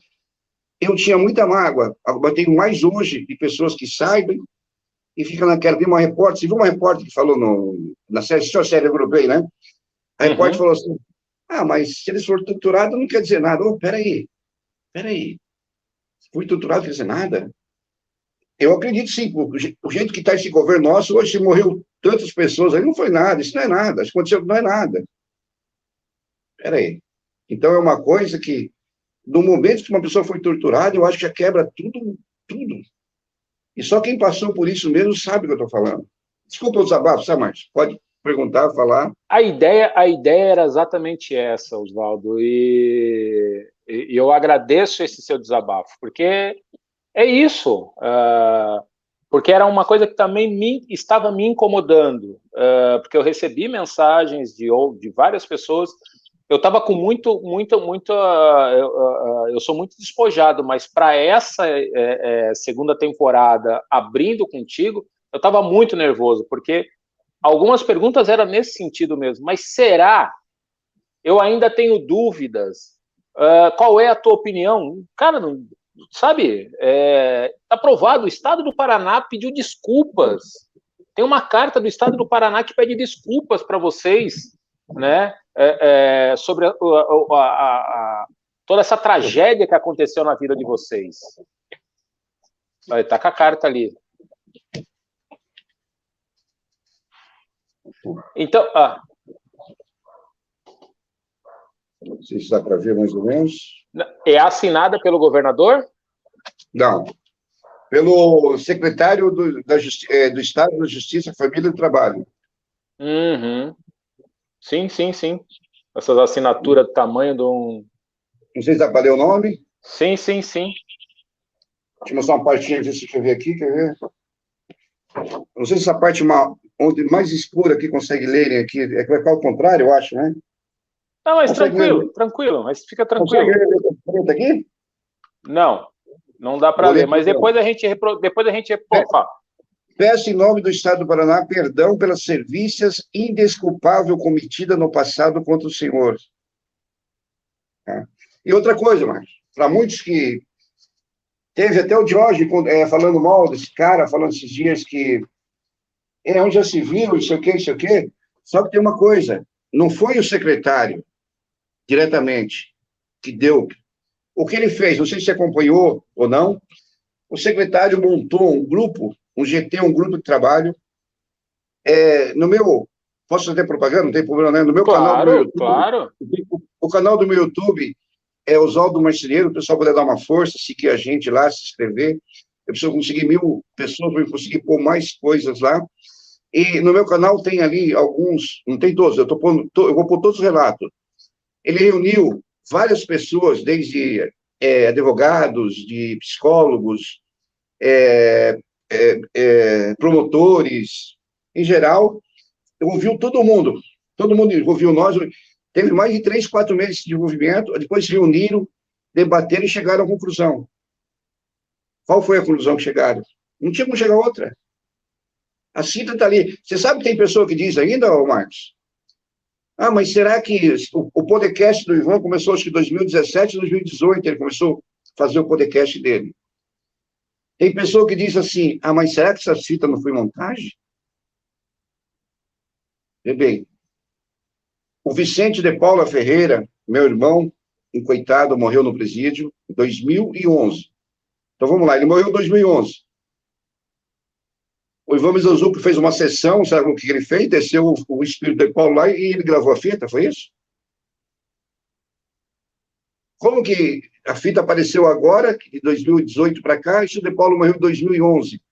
eu tinha muita mágoa, eu tenho mais hoje de pessoas que saibam e ficam naquela. Vi uma repórter, você viu uma repórter que falou na série europeia, né? A repórter falou assim, mas se eles forem torturados, não quer dizer nada. Peraí. Fui torturado, não quer dizer nada? Eu acredito, sim, o jeito que está esse governo nosso, hoje se morreu tantas pessoas, aí não foi nada, isso não é nada, isso aconteceu, não é nada. Peraí. Então, é uma coisa que, no momento que uma pessoa foi torturada, eu acho que já quebra tudo. E só quem passou por isso mesmo sabe o que eu estou falando. Desculpa o desabafo, sabe, Marcos? Pode perguntar, falar. A ideia era exatamente essa, Oswaldo, e eu agradeço esse seu desabafo, porque é isso, porque era uma coisa que também estava me incomodando, porque eu recebi mensagens de várias pessoas. Eu estava com eu sou muito despojado, mas para essa segunda temporada, abrindo contigo, eu estava muito nervoso, porque algumas perguntas eram nesse sentido mesmo. Mas será? Eu ainda tenho dúvidas. Qual é a tua opinião? Cara, sabe, aprovado. O Estado do Paraná pediu desculpas. Tem uma carta do Estado do Paraná que pede desculpas para vocês, né, sobre toda essa tragédia que aconteceu na vida de vocês. Está com a carta ali. Então, não sei se dá para ver mais ou menos. É assinada pelo governador? Não. Pelo secretário do Estado da Justiça, Família e Trabalho. Uhum. Sim. Essas assinaturas do tamanho de um... Não sei se dá para ler o nome. Sim. Deixa eu mostrar uma partinha, ver se deixa eu ver aqui, quer ver? Não sei se essa parte onde mais escura aqui consegue ler aqui, é que vai ficar ao contrário, eu acho, né? Não, mas tranquilo, mas fica tranquilo. Consegue ler preto aqui? Não dá para ler, mas depois a gente fala. Peço em nome do Estado do Paraná perdão pelas serviços indesculpável cometida no passado contra o senhor. E outra coisa, Marcos, para muitos que... Teve até o Jorge falando mal desse cara, falando esses dias que onde já se viu, isso aqui. Só que tem uma coisa, não foi o secretário diretamente que deu. O que ele fez, não sei se você acompanhou ou não, o secretário montou um grupo, um GT, um grupo de trabalho, no meu... Posso fazer propaganda? Não tem problema, né? No meu canal do meu YouTube. Claro. O canal do meu YouTube é Oswaldo Marceneiro, o pessoal puder dar uma força, seguir a gente lá, se inscrever. Eu preciso conseguir 1.000 pessoas para conseguir pôr mais coisas lá. E no meu canal tem ali alguns, não tem todos, eu vou pôr todos os relatos. Ele reuniu várias pessoas, desde advogados, de psicólogos, promotores, em geral, ouviu todo mundo ouviu nós. Teve mais de 3, 4 meses de envolvimento, depois se reuniram, debateram e chegaram à conclusão. Qual foi a conclusão que chegaram? Não tinha como chegar a outra. A cita está ali. Você sabe que tem pessoa que diz ainda, Marcos? Ah, mas será que o podcast do Ivan começou, acho que em 2017, 2018, ele começou a fazer o podcast dele. Tem pessoa que diz assim, mas será que essa cita não foi montagem? Vê bem, o Vicente de Paula Ferreira, meu irmão, um coitado, morreu no presídio em 2011. Então, vamos lá, ele morreu em 2011. O Ivan Mizanzuki fez uma sessão, sabe o que ele fez? Desceu o espírito de Paulo lá e ele gravou a fita, foi isso? Como que a fita apareceu agora, de 2018 para cá, e o de Paulo morreu em 2011?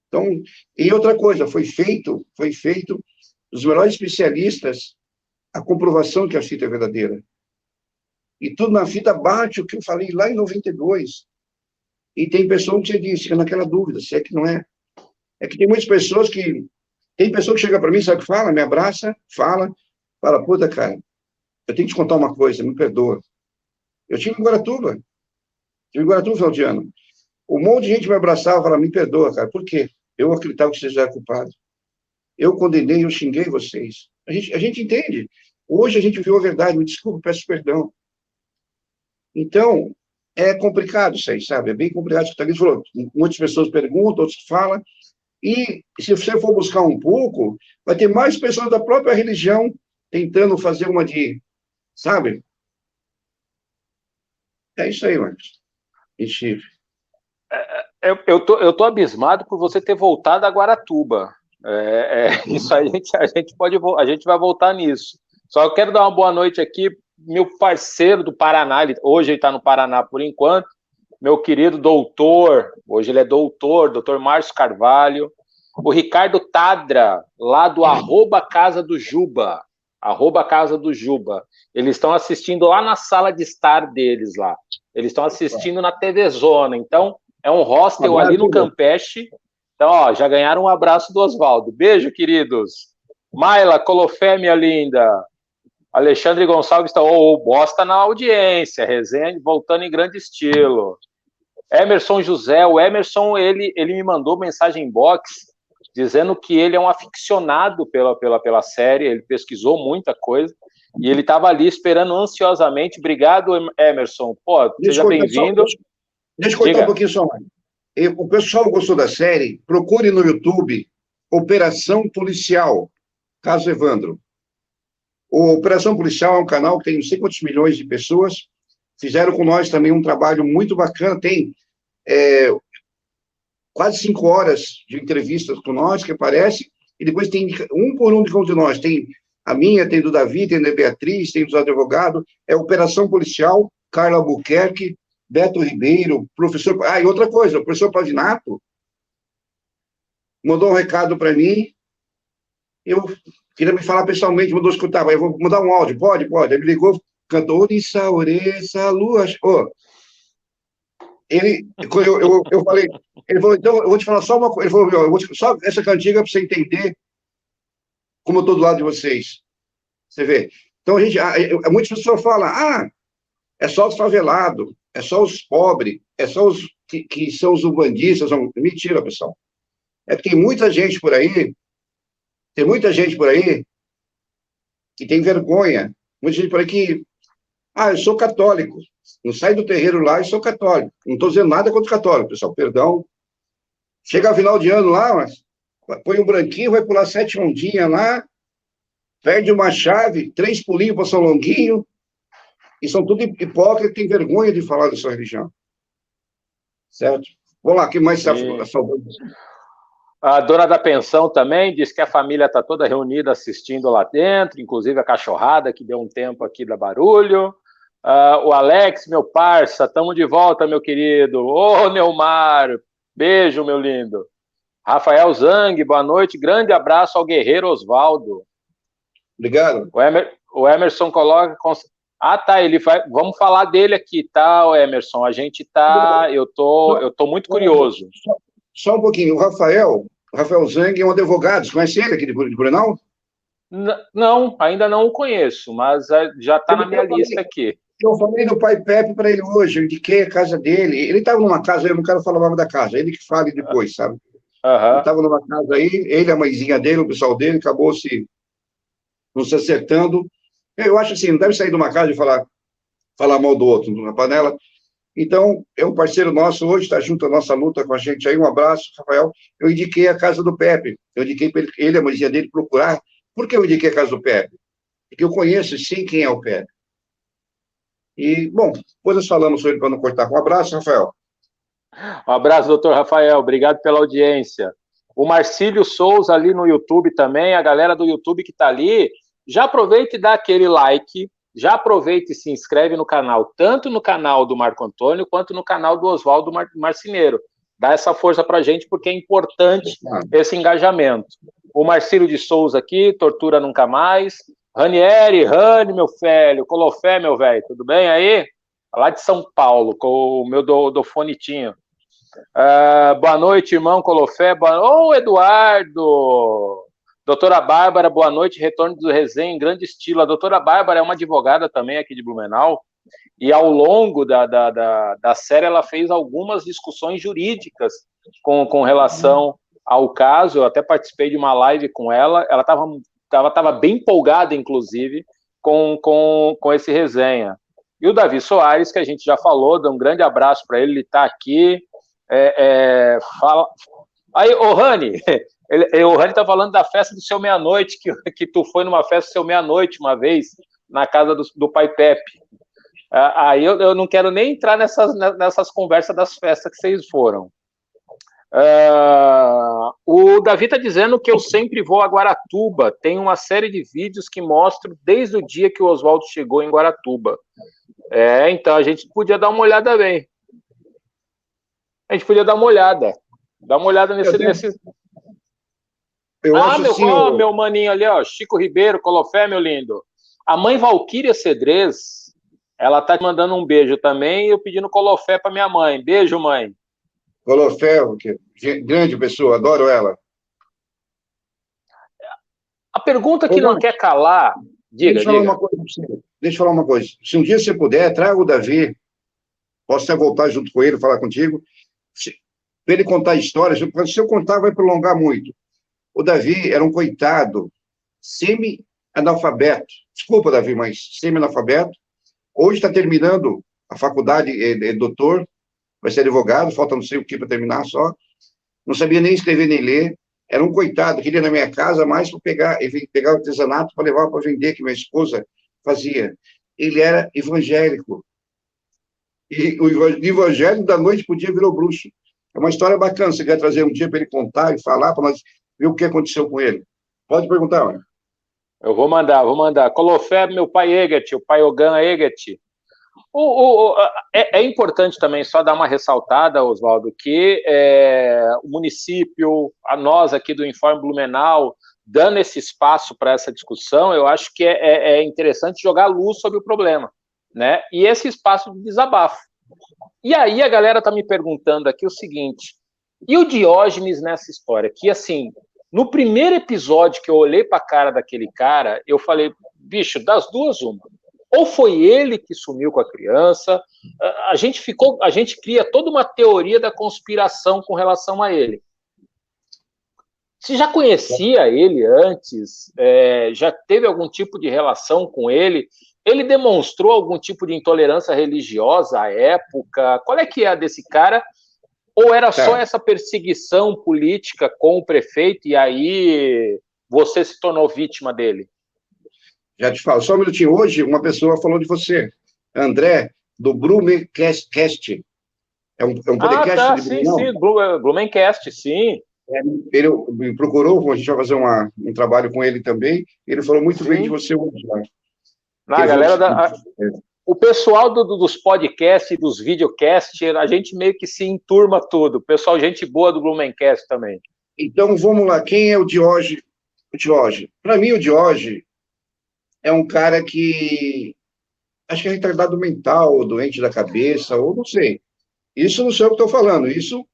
Então, e outra coisa, foi feito os melhores especialistas a comprovação que a fita é verdadeira. E tudo na fita bate o que eu falei lá em 92. E tem pessoa que disse, fica naquela dúvida, se é que não é. É que tem muitas pessoas que... Tem pessoa que chega para mim, sabe o que fala? Me abraça, fala, puta, cara, eu tenho que te contar uma coisa, me perdoa. Eu estive em Guaratuba no final de ano. Um monte de gente me abraçava e falava, me perdoa, cara, por quê? Eu acreditava que você já era culpado. Eu condenei, eu xinguei vocês. A gente entende. Hoje a gente viu a verdade, me desculpe, peço perdão. Então, é complicado isso aí, sabe? É bem complicado. Você falou, muitas pessoas perguntam, outros falam, e se você for buscar um pouco, vai ter mais pessoas da própria religião tentando fazer uma de, sabe? É isso aí, Marcos. Eu tô abismado por você ter voltado a Guaratuba. Isso aí a gente vai voltar nisso. Só eu quero dar uma boa noite aqui, meu parceiro do Paraná, hoje ele está no Paraná por enquanto, meu querido doutor, hoje ele é doutor Márcio Carvalho, o Ricardo Tadra, lá do @Casa do Juba, eles estão assistindo lá na sala de estar deles lá, eles estão assistindo na TV Zona, então é um hostel ali no Campeche, então ó, já ganharam um abraço do Oswaldo, beijo queridos, Maila Colofé, minha linda, Alexandre Gonçalves está, bosta na audiência, resenha voltando em grande estilo. Emerson José, o Emerson, ele me mandou mensagem em box, dizendo que ele é um aficionado pela série, ele pesquisou muita coisa, e ele estava ali esperando ansiosamente. Obrigado, Emerson. Pô, seja bem-vindo. Deixa eu cortar um pouquinho só. O pessoal gostou da série, procure no YouTube Operação Policial, caso Evandro. O Operação Policial é um canal que tem não sei quantos milhões de pessoas, fizeram com nós também um trabalho muito bacana, tem quase 5 horas de entrevistas com nós, que aparece, e depois tem um por um de cada um de nós, tem a minha, tem do Davi, tem da Beatriz, tem dos advogados, é Operação Policial, Carla Albuquerque, Beto Ribeiro, professor... e outra coisa, o professor Pavinato mandou um recado para mim, eu queria me falar pessoalmente, mandou escutar, mas eu vou mandar um áudio, pode? Ele me ligou, cantou, Orissa, Oressa, Lua... Eu falei, ele falou, então, eu vou te falar só uma coisa, ele falou, só essa cantiga para você entender como eu estou do lado de vocês. Você vê? Então, muitas pessoas falam, é só os favelados, é só os pobres, é só os que são os bandistas. Mentira, pessoal. É que tem muita gente por aí que tem vergonha, muita gente por aí que, eu sou católico, não saio do terreiro lá e sou católico. Não estou dizendo nada contra o católico, pessoal, perdão. Chega a final de ano lá, mas põe um branquinho, vai pular 7 ondinhas lá, perde uma chave, 3 pulinhos para São Longuinho, e são tudo hipócritas e tem vergonha de falar da sua religião. Certo? Vamos lá, o que mais está falando? A dona da pensão também diz que a família está toda reunida assistindo lá dentro, inclusive a cachorrada, que deu um tempo aqui da barulho. O Alex, meu parça, estamos de volta, meu querido. Ô, Neumar, beijo, meu lindo. Rafael Zang, boa noite. Grande abraço ao guerreiro Osvaldo. Obrigado. O Emerson coloca... tá, ele vai... Vamos falar dele aqui, tá, Emerson? A gente tá... Eu tô muito curioso. Só um pouquinho. O Rafael Zang é um advogado. Você conhece ele aqui de Blumenau? Não, ainda não o conheço, mas já está na minha lista aqui. Eu falei do pai Pepe para ele hoje, eu indiquei a casa dele. Ele estava numa casa, eu não quero falar o nome da casa, ele que fale depois, sabe? Ele estava numa casa aí, ele, a mãezinha dele, o pessoal dele, acabou não se acertando. Eu acho assim, não deve sair de uma casa e falar mal do outro, na panela. Então, é um parceiro nosso hoje, está junto à nossa luta com a gente aí. Um abraço, Rafael. Eu indiquei a casa do Pepe, eu indiquei para ele, a mãezinha dele, procurar. Por que eu indiquei a casa do Pepe? Porque eu conheço, sim, quem é o Pepe. E, bom, depois nós falamos sobre ele para não cortar. Um abraço, Rafael. Um abraço, doutor Rafael. Obrigado pela audiência. O Marcílio Souza ali no YouTube também, a galera do YouTube que está ali, já aproveita e dá aquele like, já aproveita e se inscreve no canal, tanto no canal do Marco Antônio, quanto no canal do Oswaldo Marceneiro. Dá essa força para a gente, porque é importante esse engajamento. O Marcílio de Souza aqui, Tortura Nunca Mais. Ranieri, meu filho, Colofé, meu velho, tudo bem aí? Lá de São Paulo, com o meu do fonetinho. Boa noite, irmão Colofé. Ô, Eduardo! Doutora Bárbara, boa noite, retorno do resenha em grande estilo. A doutora Bárbara é uma advogada também aqui de Blumenau, e ao longo da série ela fez algumas discussões jurídicas com relação ao caso. Eu até participei de uma live com ela, ela estava bem empolgada, inclusive, com esse resenha. E o Davi Soares, que a gente já falou, dá um grande abraço para ele está aqui. Fala... Aí, o Rani está falando da festa do Seu Meia-Noite, que tu foi numa festa do Seu Meia-Noite uma vez, na casa do pai Pepe. Aí eu não quero nem entrar nessas conversas das festas que vocês foram. O Davi está dizendo que eu sempre vou a Guaratuba. Tem uma série de vídeos que mostram desde o dia que o Oswaldo chegou em Guaratuba. Então a gente podia dar uma olhada bem. A gente podia dar uma olhada. Dá uma olhada nesse... meu maninho ali, ó, Chico Ribeiro, Colofé, meu lindo. A mãe Valquíria Cedrez, ela tá te mandando um beijo também e eu pedindo Colofé para minha mãe. Beijo, mãe. Colofé, grande pessoa, adoro ela. A pergunta que não quer calar... Deixa eu falar uma coisa. Se um dia você puder, traga o Davi. Posso até voltar junto com ele, falar contigo. Para ele contar histórias. Se eu contar, vai prolongar muito. O Davi era um coitado, semi-analfabeto. Desculpa, Davi, mas semi-analfabeto. Hoje está terminando a faculdade, é doutor, vai ser advogado, falta não sei o que para terminar só. Não sabia nem escrever nem ler. Era um coitado, queria ir na minha casa mais para pegar o artesanato para levar para vender, que minha esposa fazia. Ele era evangélico. E o evangelho da noite para o dia virou bruxo. É uma história bacana, você quer trazer um dia para ele contar e falar, para nós ver o que aconteceu com ele. Pode perguntar, olha. Eu vou mandar. Colofer, meu pai Eget, o pai Ogan Eget. É importante também só dar uma ressaltada, Oswaldo, que o município, a nós aqui do Informe Blumenau, dando esse espaço para essa discussão, eu acho que é interessante jogar luz sobre o problema, né? E esse espaço de desabafo. E aí a galera está me perguntando aqui o seguinte, e o Diógenes nessa história? Que, assim, no primeiro episódio que eu olhei para a cara daquele cara, eu falei, bicho, das duas, uma. Ou foi ele que sumiu com a criança, a gente cria toda uma teoria da conspiração com relação a ele. Você já conhecia ele antes? Já teve algum tipo de relação com ele? Ele demonstrou algum tipo de intolerância religiosa à época? Qual é que é a desse cara? Ou era só essa perseguição política com o prefeito e aí você se tornou vítima dele? Já te falo, só um minutinho. Hoje, uma pessoa falou de você, André, do Blumencast. É um podcast tá, de sim, Blumenau? sim, Blumencast, sim. Ele me procurou, a gente vai fazer um trabalho com ele também, ele falou muito bem de você hoje. A galera o pessoal dos podcasts e dos videocasts, a gente meio que se enturma tudo. O pessoal, gente boa do Blumencast também. Então, vamos lá. Quem é o Diógenes? Para mim, o Diógenes é um cara que acho que é retardado mental, ou doente da cabeça, ou não sei. Isso não sei o que estou falando. Isso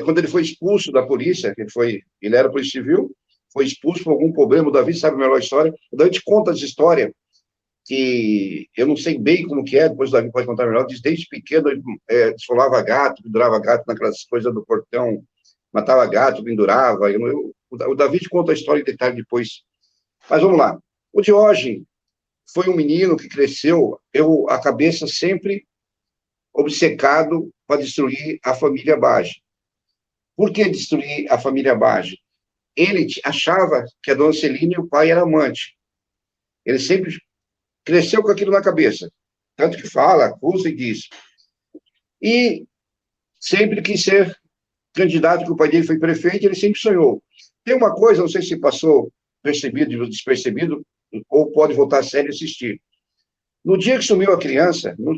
quando ele foi expulso da polícia, ele era polícia civil, foi expulso por algum problema. O Davi sabe melhor a história. O Davi te conta essa história, que eu não sei bem como que é, depois o Davi pode contar melhor. Desde pequeno, ele desfolava gato, pendurava gato naquelas coisas do portão, matava gato, pendurava. O Davi te conta a história em detalhe depois. Mas vamos lá. O Diógenes foi um menino que cresceu, a cabeça sempre obcecado para destruir a família Bage. Por que destruir a família Bage? Ele achava que a dona Celine e o pai eram amantes. Ele sempre cresceu com aquilo na cabeça. Tanto que fala, acusa e diz. E sempre quis ser candidato, que o pai dele foi prefeito, ele sempre sonhou. Tem uma coisa, não sei se passou percebido, despercebido, ou pode voltar a sério e assistir. No dia que sumiu a criança, no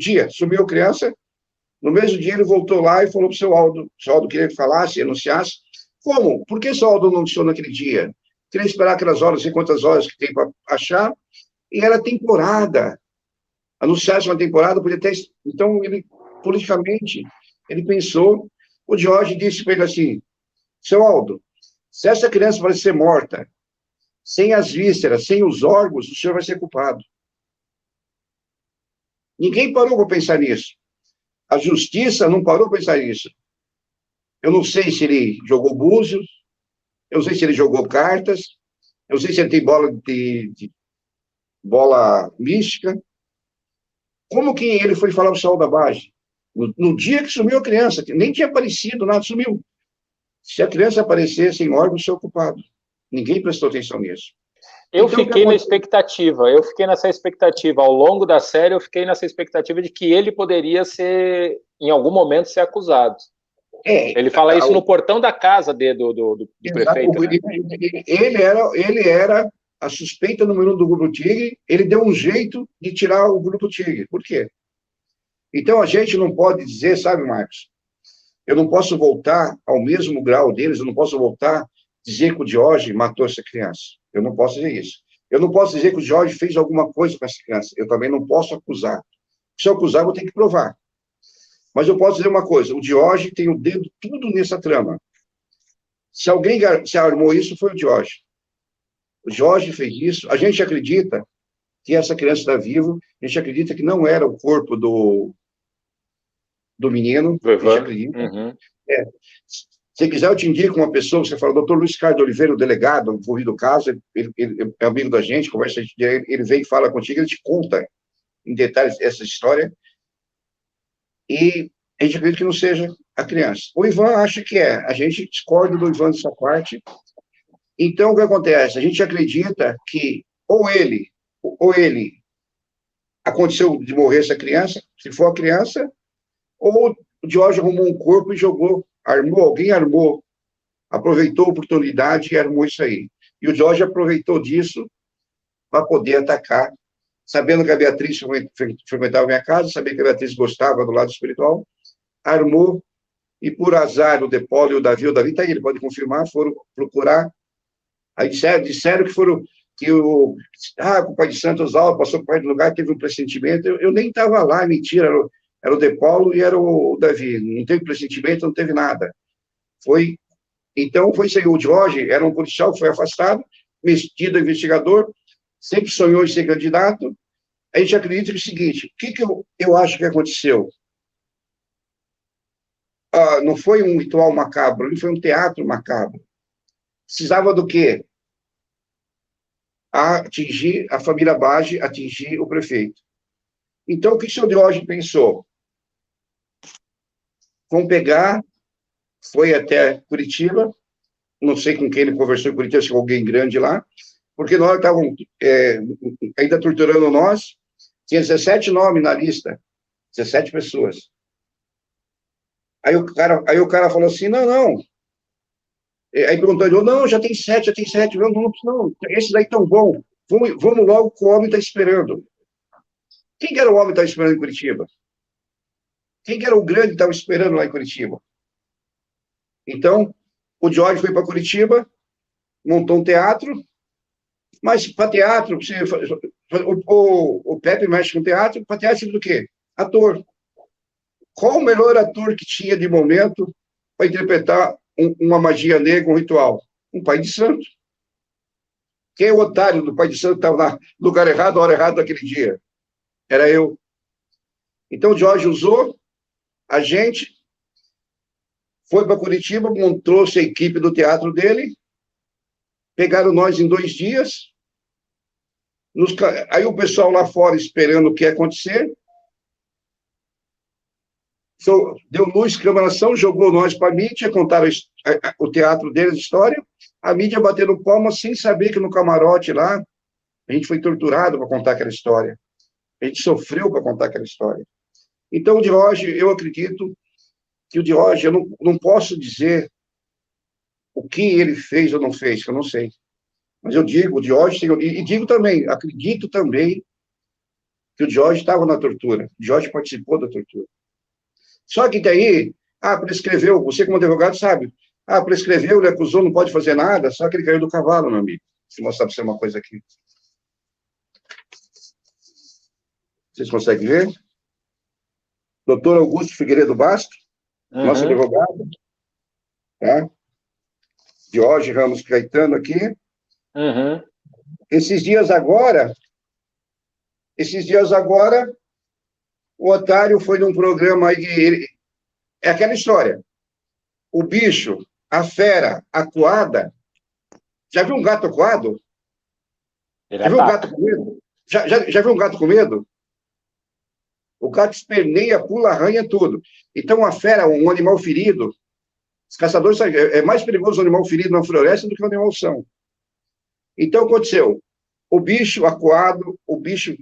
mesmo dia ele voltou lá e falou para o seu Aldo queria que falasse, anunciasse. Como? Por que o seu Aldo não anunciou naquele dia? Queria esperar aquelas horas, não sei quantas horas que tem para achar, e era temporada. Anunciasse uma temporada, podia ter... Então, ele, politicamente, ele pensou, o Jorge disse para ele assim, seu Aldo, se essa criança vai ser morta, sem as vísceras, sem os órgãos, o senhor vai ser culpado. Ninguém parou para pensar nisso. A justiça não parou para pensar nisso. Eu não sei se ele jogou búzios, eu não sei se ele jogou cartas, eu não sei se ele tem bola mística. Como que ele foi falar para o pessoal da base? No dia que sumiu a criança, nem tinha aparecido, nada, sumiu. Se a criança aparecer sem órgão, seu culpado. Ninguém prestou atenção nisso. Eu fiquei nessa expectativa. Ao longo da série, eu fiquei nessa expectativa de que ele poderia ser, em algum momento, ser acusado. Ele fala isso no portão da casa do prefeito. Né? Ele era a suspeita número 1 do Grupo Tigre, ele deu um jeito de tirar o Grupo Tigre. Por quê? Então, a gente não pode dizer, sabe, Marcos, eu não posso voltar ao mesmo grau deles, eu não posso voltar a dizer que o Diógenes matou essa criança. Eu não posso dizer isso. Eu não posso dizer que o Diógenes fez alguma coisa com essa criança. Eu também não posso acusar. Se eu acusar, eu vou ter que provar. Mas eu posso dizer uma coisa, o Diógenes tem o dedo tudo nessa trama. Se alguém se armou isso, foi o Diógenes. O Diógenes fez isso. A gente acredita que essa criança está viva, a gente acredita que não era o corpo do menino, a gente acredita. Uhum. Se quiser, eu te indico uma pessoa, você fala, doutor Luiz Carlos de Oliveira, o delegado, envolvido no caso, ele é amigo da gente, conversa, ele vem e fala contigo, ele te conta em detalhes essa história, e a gente acredita que não seja a criança. O Ivan acha que é, a gente discorda do Ivan dessa parte. Então, o que acontece? A gente acredita que ou ele aconteceu de morrer essa criança, se for a criança, ou o Jorge arrumou um corpo e jogou, alguém armou, aproveitou a oportunidade e armou isso aí. E o Jorge aproveitou disso para poder atacar, sabendo que a Beatriz frequentava a minha casa, sabendo que a Beatriz gostava do lado espiritual, armou, e por azar o Depolo e o Davi está aí, ele pode confirmar, foram procurar, aí disseram que foram, que o pai de Santos Alves passou por parte do lugar, teve um pressentimento, eu nem estava lá, mentira, era o Depolo e era o Davi, não teve pressentimento, não teve nada. Então, foi isso aí, o Jorge era um policial que foi afastado, metido investigador, sempre sonhou em ser candidato. A gente acredita que é o seguinte, o que eu acho que aconteceu? Não foi um ritual macabro, ele foi um teatro macabro. Precisava do quê? Atingir a família Bage, atingir o prefeito. Então, o que o senhor Jorge pensou? Vamos pegar, foi até Curitiba, não sei com quem ele conversou em Curitiba, se com alguém grande lá, porque nós estávamos ainda torturando nós, tinha 17 nomes na lista, 17 pessoas. Aí o cara falou assim, não. Aí perguntou, não, já tem 7. Não, esses daí tão bom. Vamos logo que o homem está esperando. Quem que era o homem que estava esperando em Curitiba? Quem que era o grande que estava esperando lá em Curitiba? Então, o Jorge foi para Curitiba, montou um teatro, mas para teatro, o Pepe mexe com teatro, para teatro do quê? Ator. Qual o melhor ator que tinha de momento para interpretar uma magia negra, um ritual? Um pai de santo. Quem é o otário do pai de santo que estava no lugar errado, na hora errada daquele dia? Era eu. Então, o Jorge usou a gente, foi para Curitiba, trouxe a equipe do teatro dele, pegaram nós em 2 dias, aí o pessoal lá fora esperando o que ia acontecer, deu luz, câmera-ação, jogou nós para a mídia, contaram o teatro deles, a história, a mídia batendo palmas sem saber que no camarote lá, a gente foi torturado para contar aquela história. A gente sofreu para contar aquela história. Então, o Jorge, eu acredito que o Jorge, eu não posso dizer o que ele fez ou não fez, que eu não sei. Mas eu digo, o Jorge, e digo também, acredito também que o Jorge estava na tortura, o Jorge participou da tortura. Só que daí, prescreveu, você como advogado sabe, prescreveu, ele acusou, não pode fazer nada, só que ele caiu do cavalo, meu amigo. Deixa eu mostrar para você uma coisa aqui. Vocês conseguem ver? Doutor Augusto Figueiredo Basto, nosso advogado, tá? Jorge Ramos Caetano aqui. Esses dias agora, o otário foi num programa aí, é aquela história, o bicho, a fera, a coada, já viu um gato coado? Já viu um gato com medo? Já viu um gato com medo? O gato esperneia, pula, arranha tudo. Então, a fera, um animal ferido, os caçadores sabem, é mais perigoso um animal ferido na floresta do que um animal são. Então, aconteceu, o bicho acuado, o bicho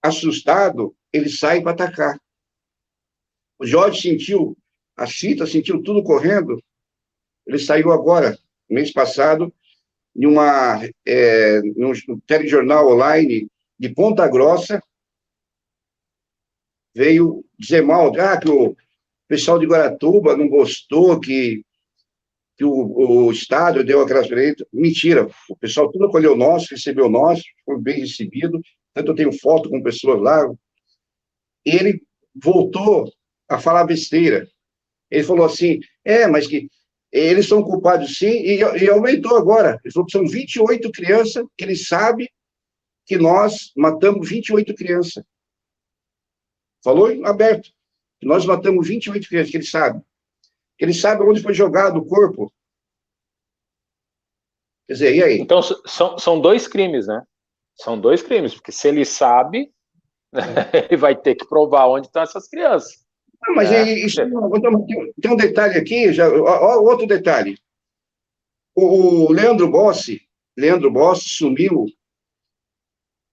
assustado, ele sai para atacar. O Jorge sentiu a fita, sentiu tudo correndo, ele saiu agora, mês passado, num telejornal online de Ponta Grossa, veio dizer mal, que o pessoal de Guaratuba não gostou, que o Estado deu aquelas direitos. Mentira, o pessoal tudo acolheu nós, recebeu nós, foi bem recebido, tanto eu tenho foto com pessoas lá. Ele voltou a falar besteira. Ele falou assim, mas que eles são culpados sim, e aumentou agora. Ele falou que são 28 crianças, que ele sabe que nós matamos 28 crianças. Falou aberto. Nós matamos 28 crianças, que ele sabe. Ele sabe onde foi jogado o corpo. Quer dizer, e aí? Então, são dois crimes, né? São dois crimes, porque se ele sabe, ele vai ter que provar onde estão essas crianças. Não, mas Né? isso, tem um detalhe aqui, ó, outro detalhe. O Leandro Bossi sumiu,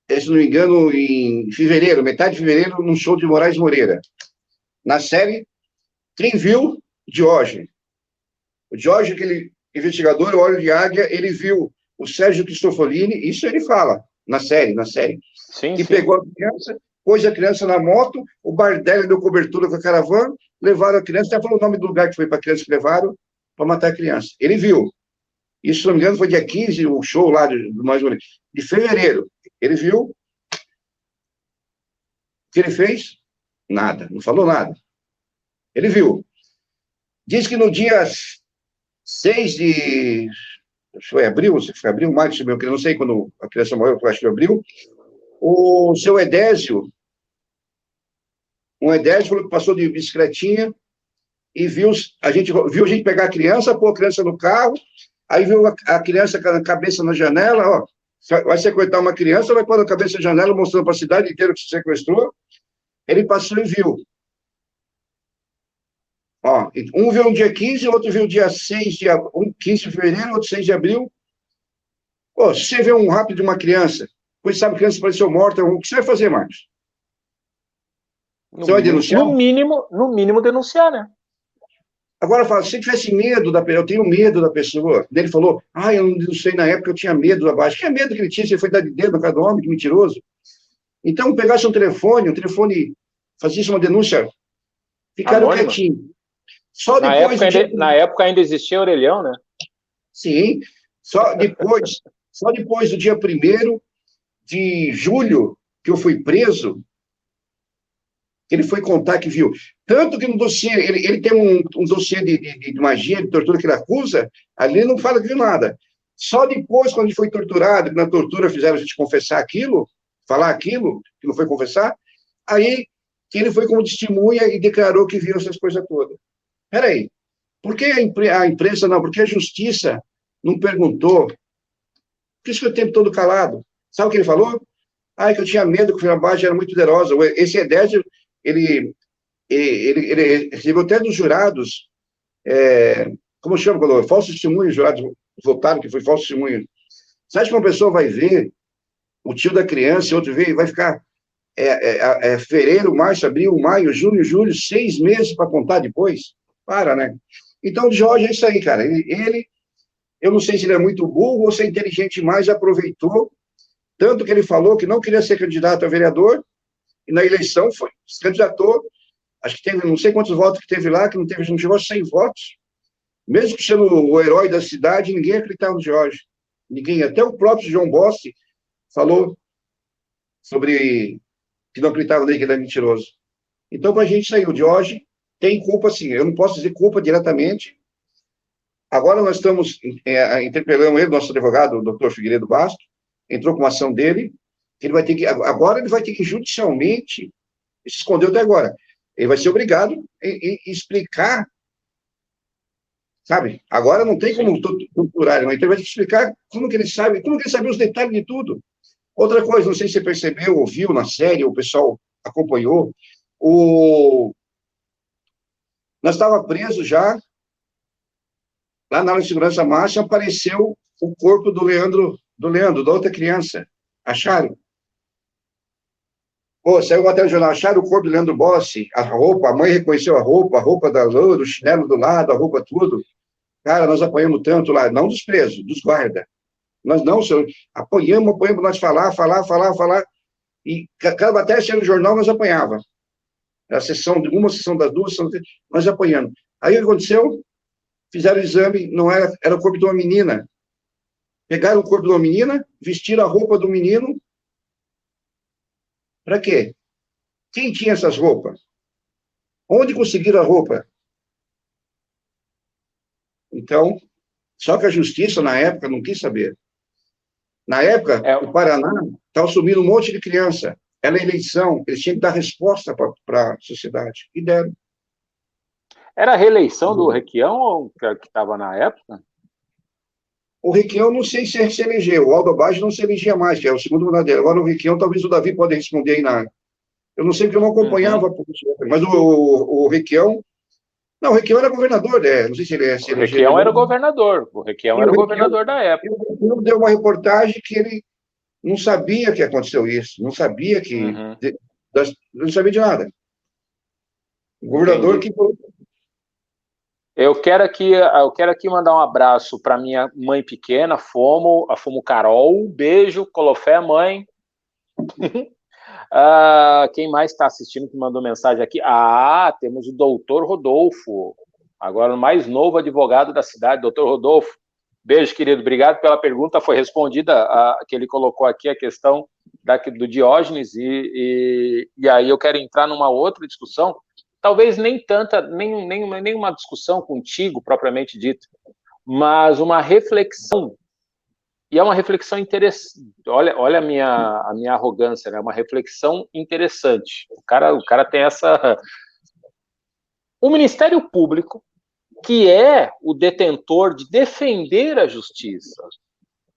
se não me engano, em fevereiro, metade de fevereiro, num show de Moraes Moreira. Na série, quem viu? Diógenes. O Diógenes, aquele investigador, o Olho de Águia, ele viu o Sérgio Cristofolini, isso ele fala na série, Sim, que sim. pegou a criança, pôs a criança na moto, o Bardelli deu cobertura com a caravana, levaram a criança, até falou o nome do lugar que foi para a criança que levaram, para matar a criança. Ele viu. Isso, se não me engano, foi dia 15, o show lá de fevereiro. Ele viu. O que ele fez? Nada, não falou nada. Ele viu. Diz que no dia 6 de. Foi abril, se foi abril, maio, eu não sei quando a criança morreu, eu acho que foi abril. O seu Edésio, um Edésio falou que passou de bicicletinha e viu a gente pegar a criança, pôr a criança no carro, aí viu a criança com a cabeça na janela, ó, vai sequestrar uma criança, vai pôr a cabeça na janela, mostrando para a cidade inteira que se sequestrou. Ele passou e viu. Ó, um viu no dia 15, outro viu dia 6 de 15 de fevereiro, outro 6 de abril. Pô, se você vê um rápido de uma criança, pois sabe que a criança apareceu morta, o que você vai fazer, Marcos? Você vai denunciar? No mínimo denunciar, né? Agora fala, se tivesse medo eu tenho medo da pessoa. Ele falou, eu não sei, na época eu tinha medo da baixa. Que é medo que ele tinha? Você foi dar de dedo na cara do homem, que mentiroso. Então, pegasse um telefone, fazia uma denúncia, ficaram quietinhos. Só depois na época ainda existia orelhão, né? Sim, só depois do dia 1º de julho, que eu fui preso, ele foi contar que viu. Tanto que no dossiê, ele tem um dossiê de magia, de tortura que ele acusa, ali ele não fala que viu nada. Só depois, quando ele foi torturado, que na tortura fizeram a gente confessar aquilo, falar aquilo, que não foi confessar, aí que ele foi como testemunha e declarou que viu essas coisas todas. Peraí, por que a imprensa não? Por que a justiça não perguntou? Por que isso foi o tempo todo calado? Sabe o que ele falou? Que eu tinha medo, que o Fenerbahçe era muito poderosa. Esse Edésio, ele recebeu até dos jurados, como chama quando falso testemunho, os jurados votaram que foi falso testemunho. Você acha que uma pessoa vai ver o tio da criança, outro vê e vai ficar fevereiro, março, abril, maio, junho, julho, 6 meses para contar depois? Para, né? Então, o Jorge é isso aí, cara. Eu não sei se ele é muito burro ou se é inteligente demais, aproveitou, tanto que ele falou que não queria ser candidato a vereador, e na eleição se candidatou, acho que teve, não sei quantos votos que teve lá, que não chegou a 100 votos. Mesmo sendo o herói da cidade, ninguém acreditava no Jorge. Ninguém, até o próprio João Bossi falou sobre que não acreditava nele, que ele era mentiroso. Então, para a gente sair, o Jorge tem culpa, sim. Eu não posso dizer culpa diretamente. Agora nós estamos interpelando ele, nosso advogado, o doutor Figueiredo Basto, entrou com uma ação dele, que agora ele vai ter que judicialmente, ele se escondeu até agora, ele vai ser obrigado a explicar, sabe? Agora não tem como torturar ele, então ele vai ter que explicar como que ele sabe os detalhes de tudo. Outra coisa, não sei se você percebeu, ouviu na série, o pessoal acompanhou, nós estávamos presos já, lá na área de segurança máxima, apareceu o corpo do Leandro, da outra criança. Acharam? Saiu até no jornal, acharam o corpo do Leandro Bossi, a roupa, a mãe reconheceu a roupa da Loura, o chinelo do lado, a roupa tudo. Cara, nós apanhamos tanto lá, não dos presos, dos guardas. Nós não, senhor, apanhamos, nós falar. E cada matéria saiu no jornal, nós apanhava. Era uma sessão das duas, nós apanhando. Aí o que aconteceu? Fizeram o exame, não era o corpo de uma menina. Pegaram o corpo de uma menina, vestiram a roupa do menino. Para quê? Quem tinha essas roupas? Onde conseguiram a roupa? Então, só que a justiça, na época, não quis saber. Na época, o Paraná estava subindo um monte de criança. Era eleição, eles tinham que dar resposta para a sociedade. E deram. Era a reeleição do Requião que estava na época? O Requião, não sei se elegeu. O Aldo Abaggio não se elegia mais, que é o segundo mandato dele. Agora o Requião, talvez o Davi pode responder aí na... Eu não sei porque eu não acompanhava, mas o Requião... Não, o Requião era governador, né? Não sei se ele se O elegeu Requião de era o novo. governador. O Requião E era o o Requião, governador da época. o Requião deu uma reportagem que ele não sabia que aconteceu isso, não sabia que... Uhum, Não sabia de nada. O governador entendi. que... Eu quero aqui mandar um abraço para minha mãe pequena, a Fomo Carol. Beijo, Colofé, mãe. Quem mais está assistindo que mandou mensagem aqui? Temos o doutor Rodolfo, agora o mais novo advogado da cidade, doutor Rodolfo. Beijo, querido, obrigado pela pergunta, foi respondida que ele colocou aqui, a questão do Diógenes, e aí eu quero entrar numa outra discussão, talvez nem tanta, nem uma discussão contigo, propriamente dito, mas uma reflexão, e é uma reflexão interessante. Olha a minha arrogância, né? Uma reflexão interessante. O cara tem essa. O Ministério Público, que é o detentor de defender a justiça,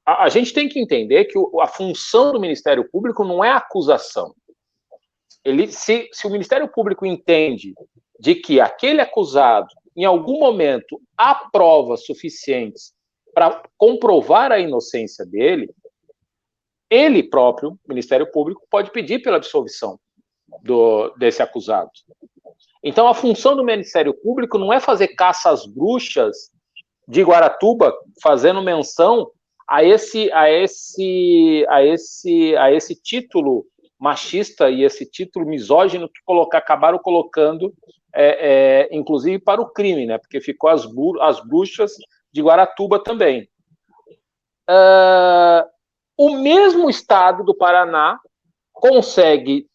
a gente tem que entender que a função do Ministério Público não é a acusação. Se o Ministério Público entende de que aquele acusado, em algum momento, há provas suficientes para comprovar a inocência dele, ele próprio, o Ministério Público, pode pedir pela absolvição desse acusado. Então, a função do Ministério Público não é fazer caça às bruxas de Guaratuba, fazendo menção a esse título machista e esse título misógino que acabaram colocando, inclusive para o crime, né? Porque ficou as bruxas de Guaratuba também. O mesmo estado do Paraná consegue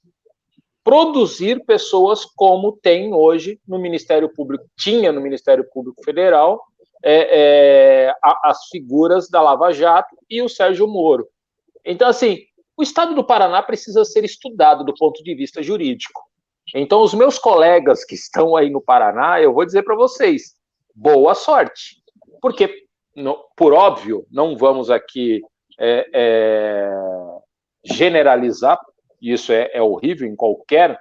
produzir pessoas como tem hoje no Ministério Público, tinha no Ministério Público Federal, as figuras da Lava Jato e o Sérgio Moro. Então, assim, o estado do Paraná precisa ser estudado do ponto de vista jurídico. Então, os meus colegas que estão aí no Paraná, eu vou dizer para vocês, boa sorte. Porque, por óbvio, não vamos aqui generalizar, e isso é horrível em qualquer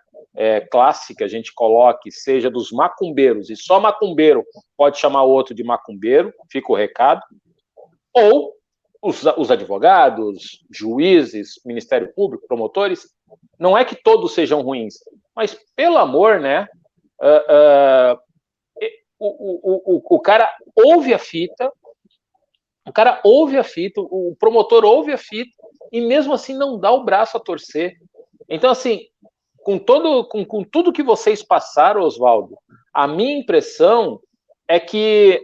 classe que a gente coloque, seja dos macumbeiros, e só macumbeiro pode chamar outro de macumbeiro, fica o recado, ou os advogados, juízes, Ministério Público, promotores, não é que todos sejam ruins, mas, pelo amor, né, o cara ouve a fita, o promotor ouve a fita, e mesmo assim não dá o braço a torcer. Então, assim, com tudo que vocês passaram, Oswaldo, a minha impressão é que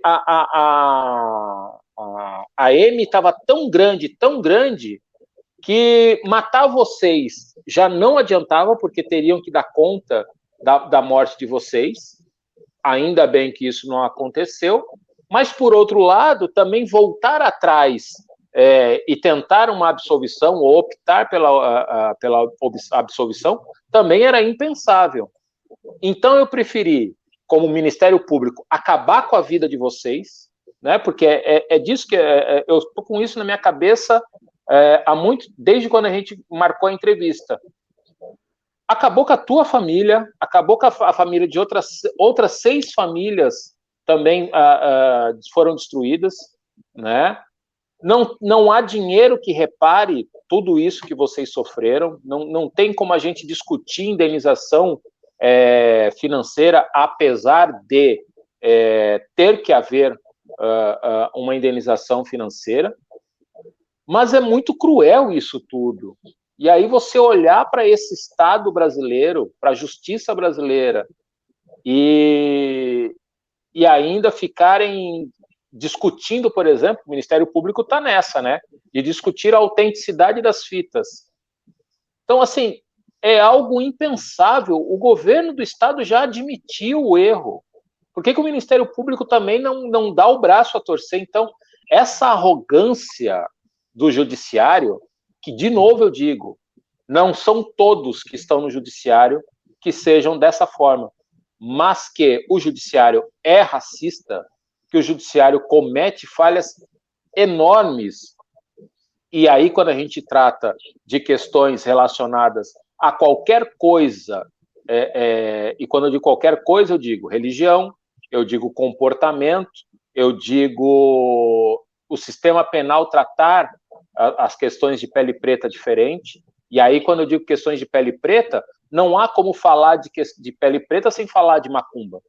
a M estava tão grande, que matar vocês já não adiantava, porque teriam que dar conta da morte de vocês. Ainda bem que isso não aconteceu. Mas, por outro lado, também voltar atrás e tentar uma absolvição, ou optar pela absolvição, também era impensável. Então, eu preferi, como Ministério Público, acabar com a vida de vocês, né? Porque é disso que eu estou com isso na minha cabeça desde quando a gente marcou a entrevista. Acabou com a tua família, acabou com a família de outras 6 famílias também foram destruídas, né? Não há dinheiro que repare tudo isso que vocês sofreram, não tem como a gente discutir indenização financeira, apesar de ter que haver uma indenização financeira, mas é muito cruel isso tudo. E aí você olhar para esse Estado brasileiro, para a justiça brasileira, e ainda ficarem discutindo, por exemplo, o Ministério Público está nessa, né? De discutir a autenticidade das fitas. Então, assim, é algo impensável. O governo do Estado já admitiu o erro. Por que o Ministério Público também não dá o braço a torcer? Então, essa arrogância do judiciário, que, de novo eu digo, não são todos que estão no judiciário que sejam dessa forma. mas que o judiciário é racista, que o judiciário comete falhas enormes. E aí, quando a gente trata de questões relacionadas a qualquer coisa, e quando eu digo qualquer coisa, eu digo religião, eu digo comportamento, eu digo o sistema penal tratar as questões de pele preta diferente. E aí, quando eu digo questões de pele preta, não há como falar de pele preta sem falar de macumba.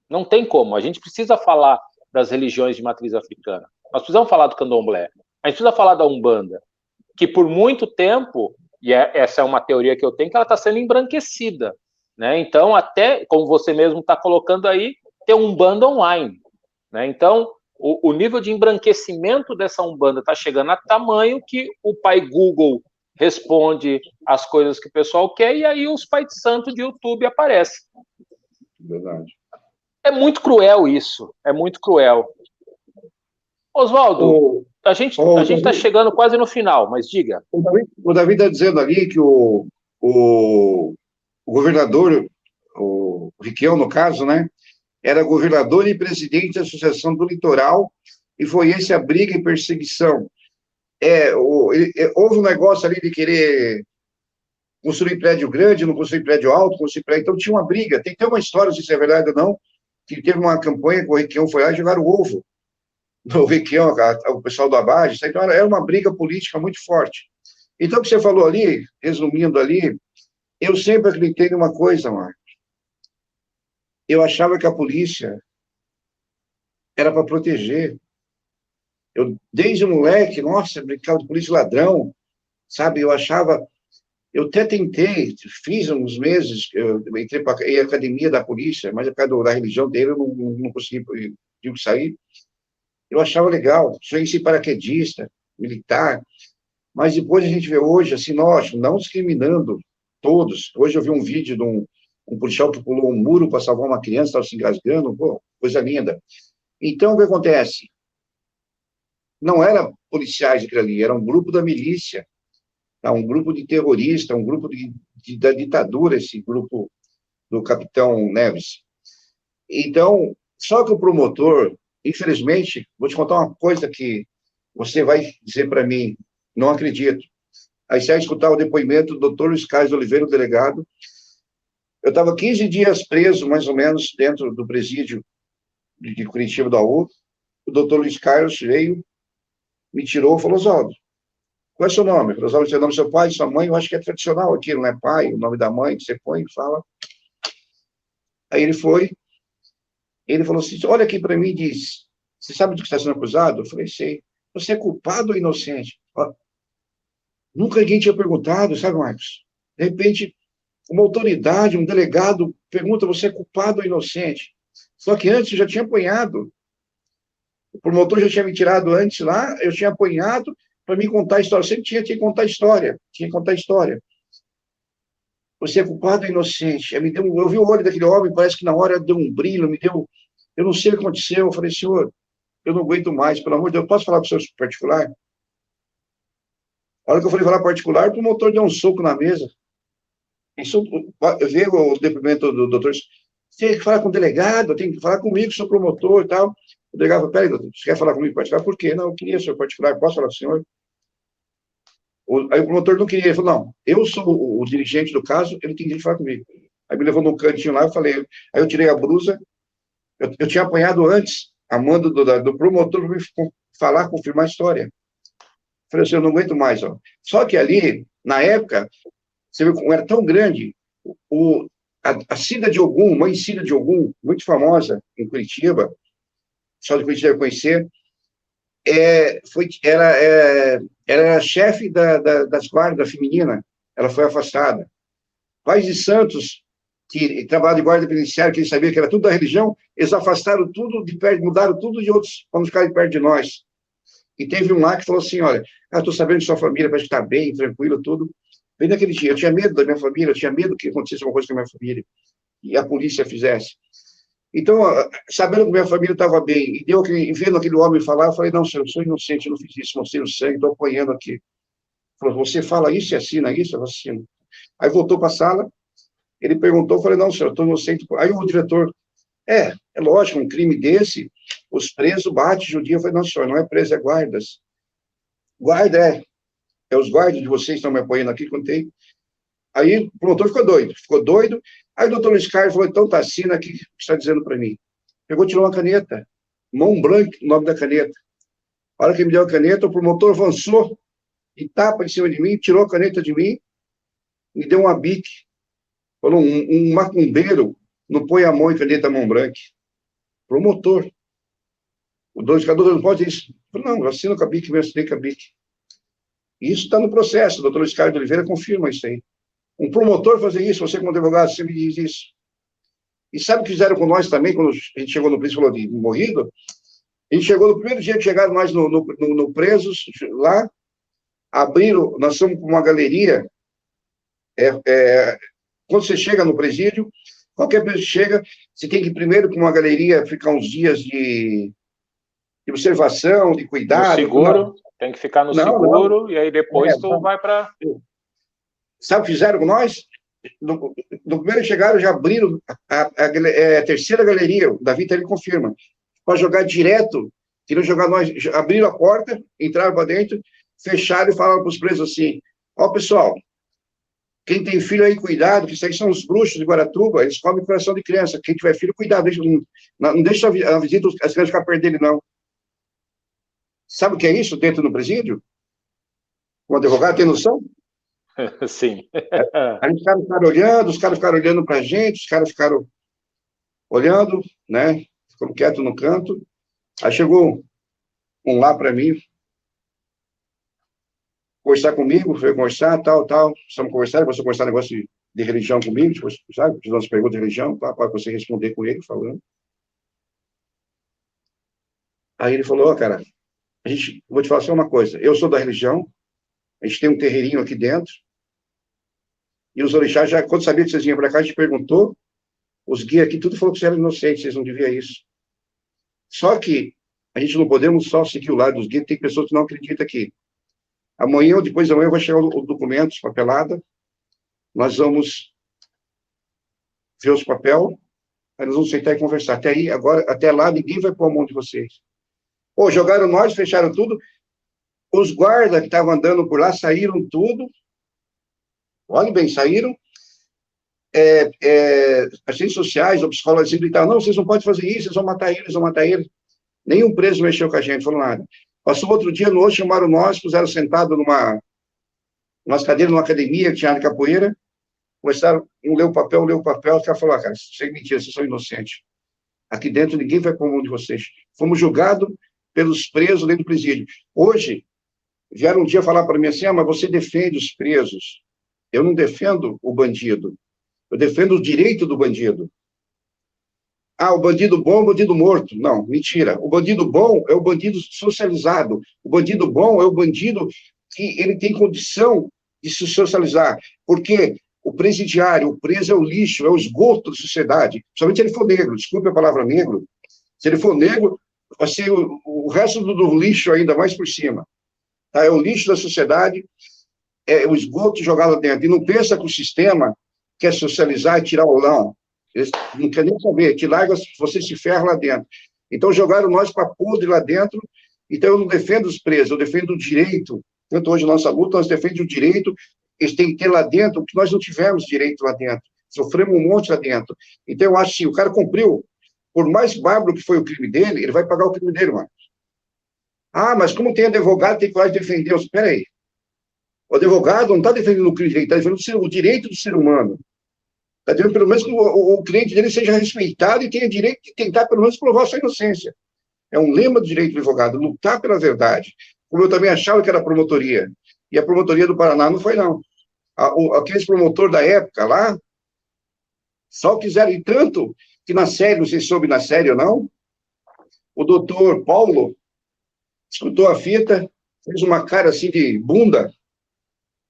Não tem como. A gente precisa falar das religiões de matriz africana. Nós precisamos falar do candomblé. A gente precisa falar da Umbanda, que por muito tempo, e essa é uma teoria que eu tenho, que ela está sendo embranquecida. Né? Então, até, como você mesmo está colocando aí, tem Umbanda online. Né? Então, o nível de embranquecimento dessa Umbanda está chegando a tamanho que o pai Google responde as coisas que o pessoal quer, e aí os pais de santo de YouTube aparecem. Verdade. É muito cruel isso, é muito cruel. Oswaldo, a gente está chegando quase no final, mas diga. O Davi está dizendo ali que o governador, o Riquelme, no caso, né, era governador e presidente da Associação do Litoral, e foi esse a briga e perseguição. Houve um negócio ali de querer construir prédio grande, não construir prédio alto, construir prédio... Então tinha uma briga. Tem que ter uma história, se isso é verdade ou não, que teve uma campanha que o Requião foi lá e jogaram ovo no Requião, o pessoal do Abade. Então era uma briga política muito forte. Então, o que você falou ali, resumindo ali, eu sempre acreditei numa coisa, Marcos. Eu achava que a polícia era para proteger. Eu, desde moleque, nossa, brincava de polícia ladrão, sabe? Eu achava... Eu até tentei, fiz uns meses, eu entrei para a academia da polícia, mas por causa da religião dele eu não consegui, tive que sair. Eu achava legal, sonhei em ser paraquedista, militar, mas depois a gente vê hoje, assim, nós, não discriminando todos. Hoje eu vi um vídeo de um policial que pulou um muro para salvar uma criança, estava se engasgando, pô, coisa linda. Então, o que acontece? Não eram policiais aquilo ali, era um grupo da milícia, um grupo de terroristas, um grupo da ditadura, esse grupo do capitão Neves. Então, só que o promotor, infelizmente, vou te contar uma coisa que você vai dizer para mim, não acredito. Aí você vai escutar o depoimento do doutor Luiz Carlos Oliveira, o delegado. Eu estava 15 dias preso, mais ou menos, dentro do presídio de Curitiba da U. O doutor Luiz Carlos veio, me tirou e falou, Oswaldo, qual é o seu nome? Oswaldo, seu nome do seu pai, sua mãe, eu acho que é tradicional aqui, não é pai, o nome da mãe, que você põe e fala. Aí ele falou assim, olha aqui para mim e diz, você sabe do que está sendo acusado? Eu falei, sei. Você é culpado ou inocente? Nunca ninguém tinha perguntado, sabe, Marcos? De repente, uma autoridade, um delegado, pergunta, você é culpado ou inocente? Só que antes eu já tinha apanhado. O promotor já tinha me tirado antes lá, eu tinha apanhado para me contar a história. Eu sempre tinha que contar a história. Tinha que contar a história. Você é culpado ou inocente? Eu vi o olho daquele homem, parece que na hora deu um brilho, me deu... Eu não sei o que aconteceu. Eu falei, senhor, eu não aguento mais, pelo amor de Deus, posso falar com o senhor particular? A hora que eu falei falar particular, o promotor deu um soco na mesa. Isso, veio o depoimento do doutor, você tem que falar com o delegado, tem que falar comigo, sou promotor e tal. O delegado falou, peraí, doutor, você quer falar comigo particular? Por quê? Não, eu queria, senhor particular, posso falar com o senhor? Aí o promotor não queria, ele falou, não, eu sou o dirigente do caso, ele tem que falar comigo. Aí me levou num cantinho lá, eu falei, aí eu tirei a blusa, eu tinha apanhado antes, a mando do promotor para me falar, confirmar a história. Falei assim, eu não aguento mais, ó. Só que ali, na época, você viu como era tão grande, a Cida de Ogum, mãe Cida de Ogum, muito famosa em Curitiba, só de Curitiba deve conhecer, era chefe das guardas feminina, ela foi afastada. Pais de santos, que trabalhavam de guarda penitenciária, que eles sabiam que era tudo da religião, eles afastaram tudo de perto, mudaram tudo de outros, para não ficarem perto de nós. E teve um lá que falou assim, olha, estou sabendo que sua família parece que está bem, tranquilo, tudo. Bem naquele dia, eu tinha medo da minha família, eu tinha medo que acontecesse alguma coisa com a minha família, e a polícia fizesse. Então, sabendo que minha família estava bem, e vendo aquele homem falar, eu falei, não, senhor, eu sou inocente, eu não fiz isso, mostrei o sangue, estou apanhando aqui. Ele falou, você fala isso e assina isso? Eu assino. Aí voltou para a sala, Ele perguntou, eu falei, não, senhor, estou inocente. Aí o diretor, é lógico, um crime desse, os presos batem judia. Eu falei, não, senhor, não é preso, é guardas. Guarda é os guardas de vocês estão me apoiando aqui, contei. Aí o promotor ficou doido. Aí o doutor Luiz Carlos falou, então tá, assina aqui o que está dizendo para mim. Pegou, tirou uma caneta, Mont Blanc, o nome da caneta. A hora que ele me deu a caneta, o promotor avançou e tapa em cima de mim, tirou a caneta de mim, me deu uma bique. Falou, um macumbeiro não põe a mão em caneta Mont Blanc. Promotor. O doutor não pode isso. Eu falei, não, eu assino com a bique, eu assinei com a bique. E isso está no processo, o doutor Luiz Carlos de Oliveira confirma isso aí. Um promotor fazer isso, você como advogado, você me diz isso. E sabe o que fizeram com nós também, quando a gente chegou no preso, falou de morrido? A gente chegou no primeiro dia que chegaram nós no presos, lá, abriram, nós somos com uma galeria, quando você chega no presídio, qualquer preso que chega, você tem que ir primeiro com uma galeria ficar uns dias de observação, de cuidado. No seguro, tem que ficar no seguro, e aí depois tu vai para... Sabe o que fizeram com nós? No primeiro que chegaram, já abriram a terceira galeria, o Davi ele confirma, para jogar direto, queriam jogar nós, abriram a porta, entraram para dentro, fecharam e falaram para os presos assim, ó pessoal, quem tem filho aí, cuidado, que isso aí são os bruxos de Guaratuba, eles comem coração de criança, quem tiver filho, cuidado, não deixa a visita, as crianças ficar perto dele, não. Sabe o que é isso dentro do presídio? O advogado tem noção? Sim. Aí os caras ficaram olhando para a gente, os caras ficaram olhando, né? Ficou quieto no canto. Aí chegou um lá para mim, conversar comigo, foi conversar, tal. Precisamos conversar, depois você conversar negócio de religião comigo, depois, sabe? Fiz umas perguntas de religião, para você responder com ele, falando. Aí ele falou, cara, vou te falar só uma coisa, eu sou da religião, a gente tem um terreirinho aqui dentro, e os orixás, já, quando sabia que vocês vinham para cá, a gente perguntou, os guias aqui, tudo falou que vocês eram inocentes, vocês não deviam isso. Só que a gente não podemos só seguir o lado dos guias, tem pessoas que não acreditam aqui. Amanhã ou depois de amanhã vai chegar o documento, papelada, nós vamos ver os papéis, aí nós vamos sentar e conversar. Até aí, agora, até lá, ninguém vai pôr a mão de vocês. Pô, jogaram nós, fecharam tudo, os guardas que estavam andando por lá saíram tudo, olhem bem, saíram, as redes sociais, o psicólogo sempre gritaram, não, vocês não podem fazer isso, vocês vão matar eles. Nenhum preso mexeu com a gente, falou nada. Passou outro dia, no outro, chamaram nós, puseram sentado numa cadeira, numa academia que tinha de capoeira, começaram, leu o papel, os caras falaram, cara, isso é mentira, vocês são inocentes. Aqui dentro ninguém vai pôr a mão de vocês. Fomos julgados pelos presos dentro do presídio. Hoje, vieram um dia falar para mim assim, mas você defende os presos. Eu não defendo o bandido. Eu defendo o direito do bandido. O bandido bom é o bandido morto. Não, mentira. O bandido bom é o bandido socializado. O bandido bom é o bandido que ele tem condição de se socializar. Porque o presidiário, o preso é o lixo, é o esgoto da sociedade. Principalmente se ele for negro. Desculpe a palavra negro. Se ele for negro, vai ser o resto do lixo ainda mais por cima. Tá? É o lixo da sociedade, é o esgoto jogado lá dentro. E não pensa que o sistema quer socializar e tirar o lão. Eles não querem nem saber, que larga, você se ferra lá dentro. Então, jogaram nós para podre lá dentro. Então, eu não defendo os presos, eu defendo o direito. Tanto hoje, nossa luta, nós defendemos o direito, eles têm que ter lá dentro o que nós não tivemos direito lá dentro. Sofremos um monte lá dentro. Então, eu acho assim, o cara cumpriu, por mais bárbaro que foi o crime dele, ele vai pagar o crime dele, mano. Mas como tem advogado, tem que defender. Espera aí. O advogado não está defendendo o crime dele, está defendendo o direito do ser humano. Está dizendo, pelo menos, que o cliente dele seja respeitado e tenha direito de tentar, pelo menos, provar sua inocência. É um lema do direito do advogado, lutar pela verdade. Como eu também achava que era a promotoria. E a promotoria do Paraná não foi, não. Aqueles promotores da época lá, só quiseram, e tanto que na série, não sei se soube na série ou não, o doutor Paulo escutou a fita, fez uma cara assim de bunda,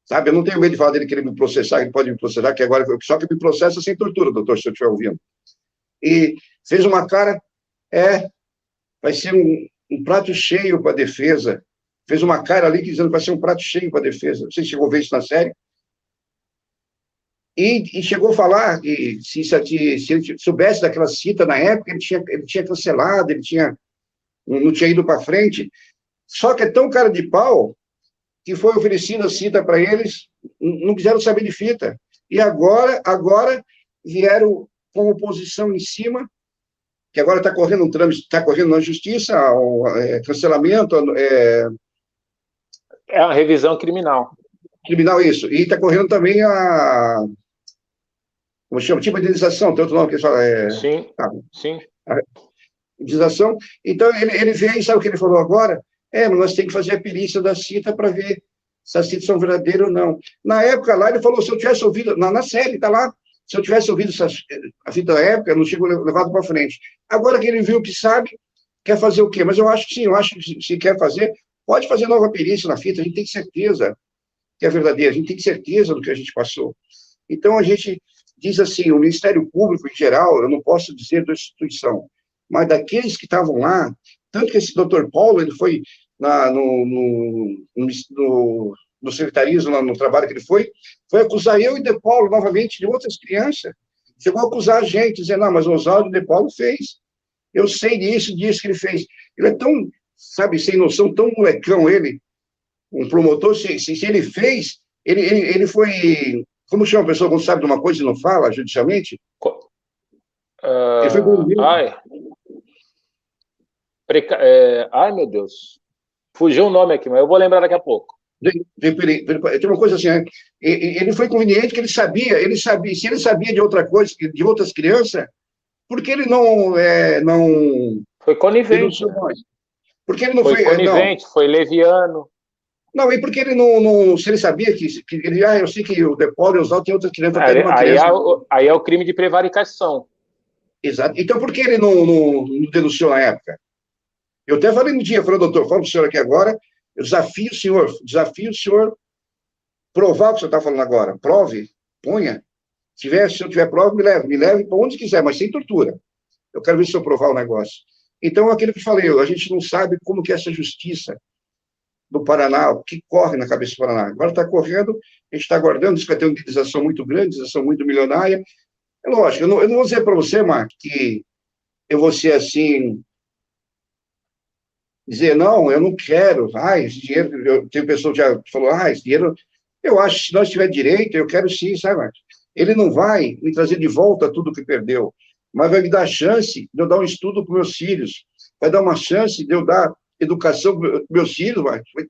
sabe? Eu não tenho medo de falar dele querer me processar, ele pode me processar, que agora só que me processa sem tortura, doutor, se eu estiver ouvindo. E fez uma cara, vai ser um prato cheio para a defesa. Fez uma cara ali dizendo que vai ser um prato cheio para a defesa. Você chegou a ver isso na série? E chegou a falar que se ele soubesse daquela cita na época, ele tinha cancelado, não tinha ido para frente. Só que é tão cara de pau que foi oferecida a cita para eles, não quiseram saber de fita. E agora vieram com oposição em cima, que agora está correndo um trâmite, está correndo na justiça, cancelamento, É uma revisão criminal. criminal isso. E está correndo também como chama? Tipo de indenização, tem outro nome que eles falam. Sim, sim. A indenização. Então, ele veio, sabe o que ele falou agora? Mas nós temos que fazer a perícia da cita para ver se as citas são verdadeiras ou não. Na época lá, ele falou, se eu tivesse ouvido, na série, está lá, se eu tivesse ouvido a fita da época, não chegou levado para frente. Agora que ele viu que sabe, quer fazer o quê? Mas eu acho que sim, eu acho que se quer fazer, pode fazer nova perícia na fita, a gente tem certeza que é verdadeira, a gente tem certeza do que a gente passou. Então, a gente diz assim, o Ministério Público, em geral, eu não posso dizer da instituição, mas daqueles que estavam lá, tanto que esse doutor Paulo, ele foi no secretarismo, no trabalho que ele foi acusar eu e De Paulo, novamente, de outras crianças. Chegou a acusar a gente, dizendo, não, mas o Oswaldo De Paulo fez. Eu sei disso que ele fez. Ele é tão, sabe, sem noção, tão molecão ele, um promotor, se ele fez, ele foi, como chama a pessoa quando sabe de uma coisa e não fala judicialmente? Ele foi ai, ai, meu Deus. Fugiu o nome aqui, mas eu vou lembrar daqui a pouco. Tem uma coisa assim, né? Ele foi conveniente que ele sabia, se ele sabia de outra coisa, de outras crianças, por que ele não... Foi conivente. Porque ele não foi conivente, foi leviano. Não, e porque ele não se ele sabia que ele, eu sei que o De Paulo e o Oswaldo tem outras crianças, até uma criança... Aí é o crime de prevaricação. Exato. Então, por que ele não denunciou na época? Eu até falei no dia, falei, doutor, fala para o senhor aqui agora, eu desafio o senhor provar o que o senhor está falando agora. Prove, ponha. Se eu tiver prova, me leve para onde quiser, mas sem tortura. Eu quero ver se eu provar o negócio. Então, aquilo que eu falei, a gente não sabe como que é essa justiça do Paraná, o que corre na cabeça do Paraná. Agora está correndo, a gente está aguardando, isso vai ter uma indenização muito grande, indenização muito milionária. É lógico, eu não vou dizer para você, Marcos, que eu vou ser assim, dizer, não, eu não quero, esse dinheiro, tem pessoa que já falou, esse dinheiro, eu acho que se nós tiver direito, eu quero sim, sabe, Marcos? Ele não vai me trazer de volta tudo que perdeu, mas vai me dar a chance de eu dar um estudo para meus filhos, vai dar uma chance de eu dar educação para meus filhos, Marcos, foi